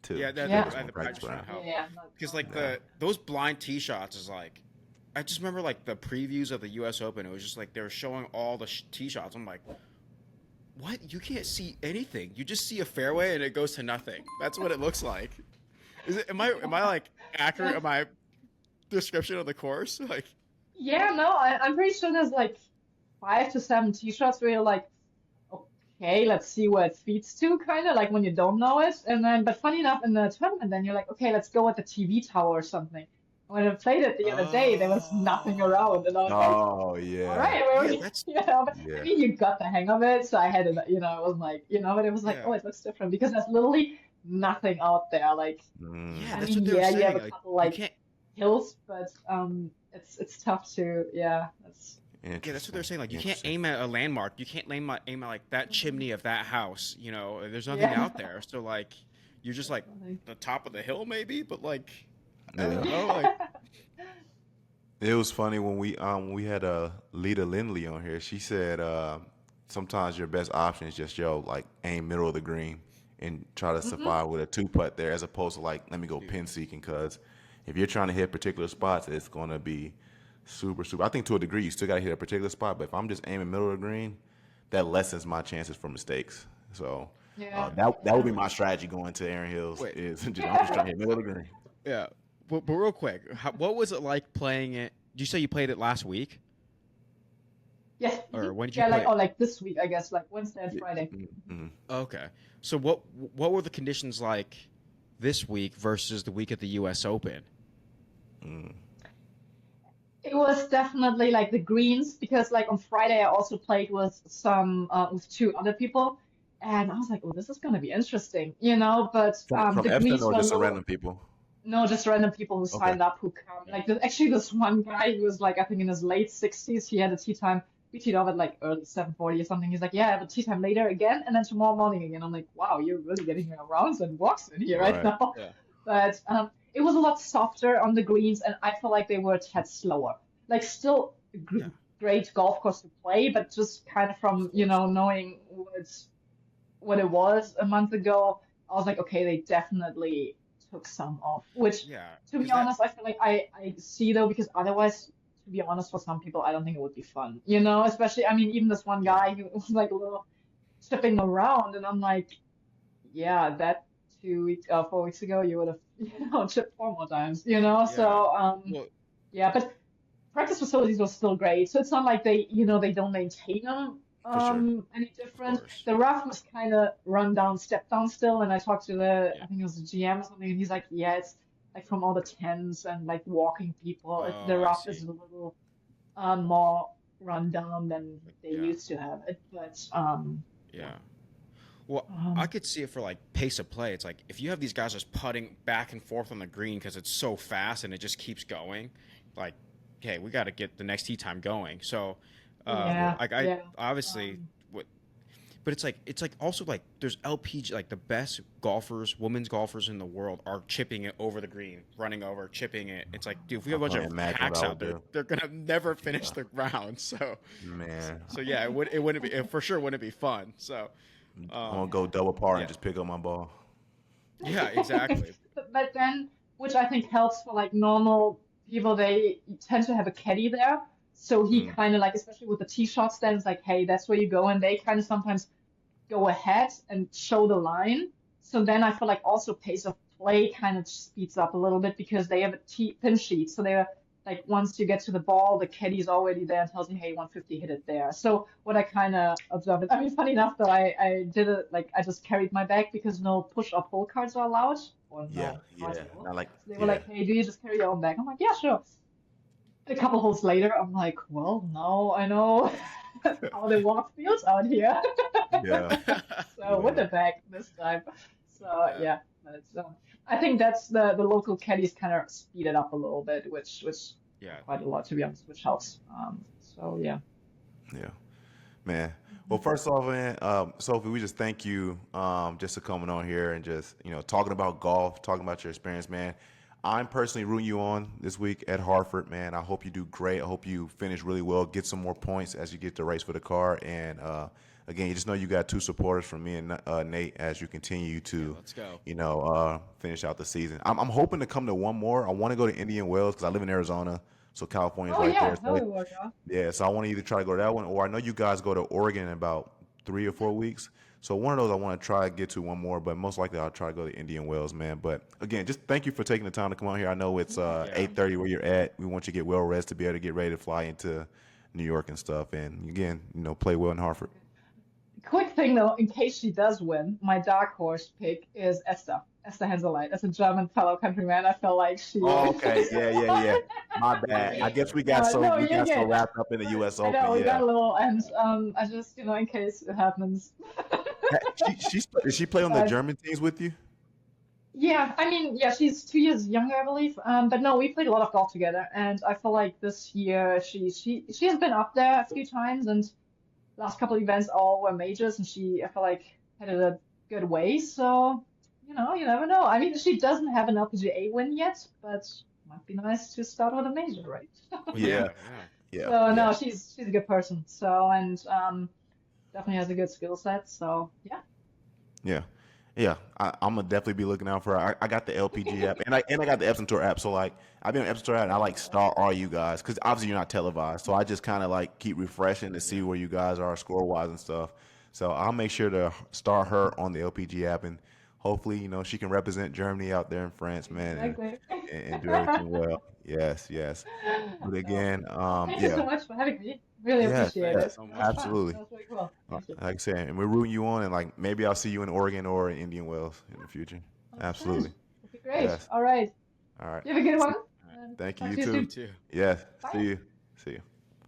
too. Yeah. She That gave Yeah. us one the practice practice round round. Yeah, helped. yeah, not, Because not like Yeah. those blind tee shots is like, I just remember like the previews of the U.S. Open. It was just like they were showing all the tee shots. I'm like, what? You can't see anything. You just see a fairway and it goes to nothing. That's what it looks like. Is it? Am I like accurate? yeah. Am I description of the course? Like, Yeah, no, I'm pretty sure there's like 5 to 7 t-shirts where you're like, okay, let's see where it feeds to, kind of like when you don't know it. And then, but funny enough, in the tournament, then you're like, okay, let's go with the TV tower or something. When I played it the other day, there was nothing around, and I was like, Oh all yeah, right, where yeah, we, that's but I yeah. mean, you got the hang of it, so I had it, it was like, but it was like, yeah, oh, it looks different because there's literally nothing out there. Like, yeah. I Mm, That's what mean, they were yeah, you have saying. a Like, couple you like can't. hills, but it's tough to, yeah, that's. Yeah, that's what they're interesting. saying. Like, you can't Interesting. aim at a landmark. You can't aim at like that chimney of that house. There's nothing Yeah. out there. So like, you're just like Definitely. the top of the hill, maybe. But like, I Yeah. don't know. Like, It was funny when we had Lita Lindley on here. She said sometimes your best option is just like aim middle of the green and try to hmm survive with a two putt there as opposed to like let me go dude, pin seeking because if you're trying to hit particular spots, it's gonna be super. I think to a degree you still gotta hit a particular spot, but if I'm just aiming middle of the green, that lessens my chances for mistakes. So Yeah, that would yeah. be my strategy going to Aaron Hills wait, is I'm just trying to hit middle of the green. yeah. But real quick, what was it like playing it? Did you say you played it last week, Yes. or when did you Yeah, play like it? like this week, I guess, like Wednesday and Yeah. Friday. Mhm. Okay. So what were the conditions like this week versus the week at the U.S. Open? Mm. It was definitely like the greens because like on Friday I also played with some with 2 other people, and I was like, oh, this is gonna be interesting, But From the Epson greens or were a just some little. random people? No, just random people who Okay. signed up who come. Like there's actually this one guy who was like I think in his late 60s. He had a tea time. We teed off at like early 7:40 or something. He's like, yeah, I have a tea time later again, and then tomorrow morning again. I'm like, wow, you're really getting your rounds and walks in here right Right. now. Yeah. But it was a lot softer on the greens, and I felt like they were a tad slower. Like still a Yeah. great golf course to play, but just kind of from Slower. knowing what it was a month ago, I was like, okay, they definitely took some off. Which, Yeah. to be Because that. honest, I feel like I see though, because otherwise, to be honest, for some people, I don't think it would be fun. Especially, I mean, even this one Yeah. guy who was like a little chipping around, and I'm like, yeah, that 4 weeks ago, you would have, chipped 4 more times, Yeah. So, Well. yeah, but practice facilities were still great. So it's not like they don't maintain them For sure. any Of different. course. The rough was kind of run down, stepped down still. And I talked to Yeah. I think it was the GM or something, and he's like, yeah, it's like from all the tens and like walking people, Oh, the I rough is see. a little more run down than they Yeah. used to have it. But yeah. Yeah. Well, I Um, could see it for like pace of play. It's like if you have these guys just putting back and forth on the green because it's so fast and it just keeps going, like, okay, we got to get the next tee time going. So, yeah, like I yeah. obviously Um, what, but it's like also like there's LPG like the best golfers, women's golfers in the world are chipping it over the green, running over, chipping it. It's like, dude, if we I have a can bunch only of imagine what hacks I out would there, do. they're gonna never finish Yeah. the round. So, Man, so yeah, it wouldn't be it for sure wouldn't be fun. So, I'm gonna um, go double par and yeah, just pick up my ball. yeah, exactly. but then, which I think helps for like normal people, they tend to have a caddy there. So he Mm, kind of like, especially with the tee shots, then it's like, hey, that's where you go. And they kind of sometimes go ahead and show the line. So then I feel like also pace of play kind of speeds up a little bit because they have a pin sheet. So they're like, once you get to the ball, the caddy is already there and tells you, hey, 150, hit it there. So what I kind of observed, I mean, funny enough, though, I did it like I just carried my bag because no push or pull cards are allowed, or yeah, no cards yeah. at all. Not like, So they were yeah, like, hey, do you just carry your own bag? I'm like, yeah, sure. A couple holes later, I'm like, well, no, I know how the walk feels out here. yeah, So with yeah, the bag this time. So Yeah. yeah, but it's, I think that's the local caddies kind of speed it up a little bit, which Yeah. quite a lot to be honest, which helps. So yeah. yeah. Man. Well, first off, man, Sophie, we just thank you just for coming on here and just, talking about golf, talking about your experience, man. I'm personally rooting you on this week at Hartford, man. I hope you do great. I hope you finish really well, get some more points as you get to race for the car. And again, you just know you got two supporters from me and Nate as you continue Yeah. to, Let's go. finish out the season. I'm hoping to come to one more. I want to go to Indian Wells because I live in Arizona, so California's Oh right there. yeah, that So would work out. yeah, so I want to either try to go to that one, or I know you guys go to Oregon in about 3 or 4 weeks. So one of those I want to try to get to one more, but most likely I'll try to go to Indian Wells, man. But again, just thank you for taking the time to come on here. I know it's Yeah. 8:30 where you're at. We want you to get well rested to be able to get ready to fly into New York and stuff. And again, play well in Hartford. Quick thing though, in case she does win, my dark horse pick is Esther. Esther Henseleit. As a German fellow countryman, I feel like she Oh, would. okay. Yeah, yeah, yeah. My bad. I guess we got so No, we you're got so good. wrapped up in the U.S. I know Open. we got Yeah. a little, and I just, in case it happens. Did she play on the But German teams with you? yeah, I mean, yeah, she's 2 years younger, I believe. But no, we played a lot of golf together, and I feel like this year she has been up there a few times, and last couple events all were majors, and I feel like headed a good way. So, you never know. I mean, she doesn't have an LPGA win yet, but might be nice to start with a major, right? Yeah, Yeah. Yeah. yeah, So yeah. no, she's a good person. So and definitely has a good skill set. So yeah. Yeah, yeah. I'm gonna definitely be looking out for her. I got the LPG app and I got the Epson Tour app. So like I've been on Epson Tour app and I like star all you guys because obviously you're not televised. So I just kind of like keep refreshing to see Yeah. where you guys are score wise and stuff. So I'll make sure to star her on the LPG app and hopefully she can represent Germany out there in France, man, Exactly. and do everything well. Yes, yes. But No. again, Well, thank you yeah, so much for having me. Really yes, appreciate Thank you it. yes, so That was much. fun. absolutely. That was really cool. Thank you. Like I said, and we're rooting you on, and like maybe I'll see you in Oregon or in Indian Wells in the future. 100%. Absolutely. Okay, great. Yes. All right. All right. You have a good one. All right. And Thank you. talk You to you too. You soon. too. Yes. Bye. See you. See you.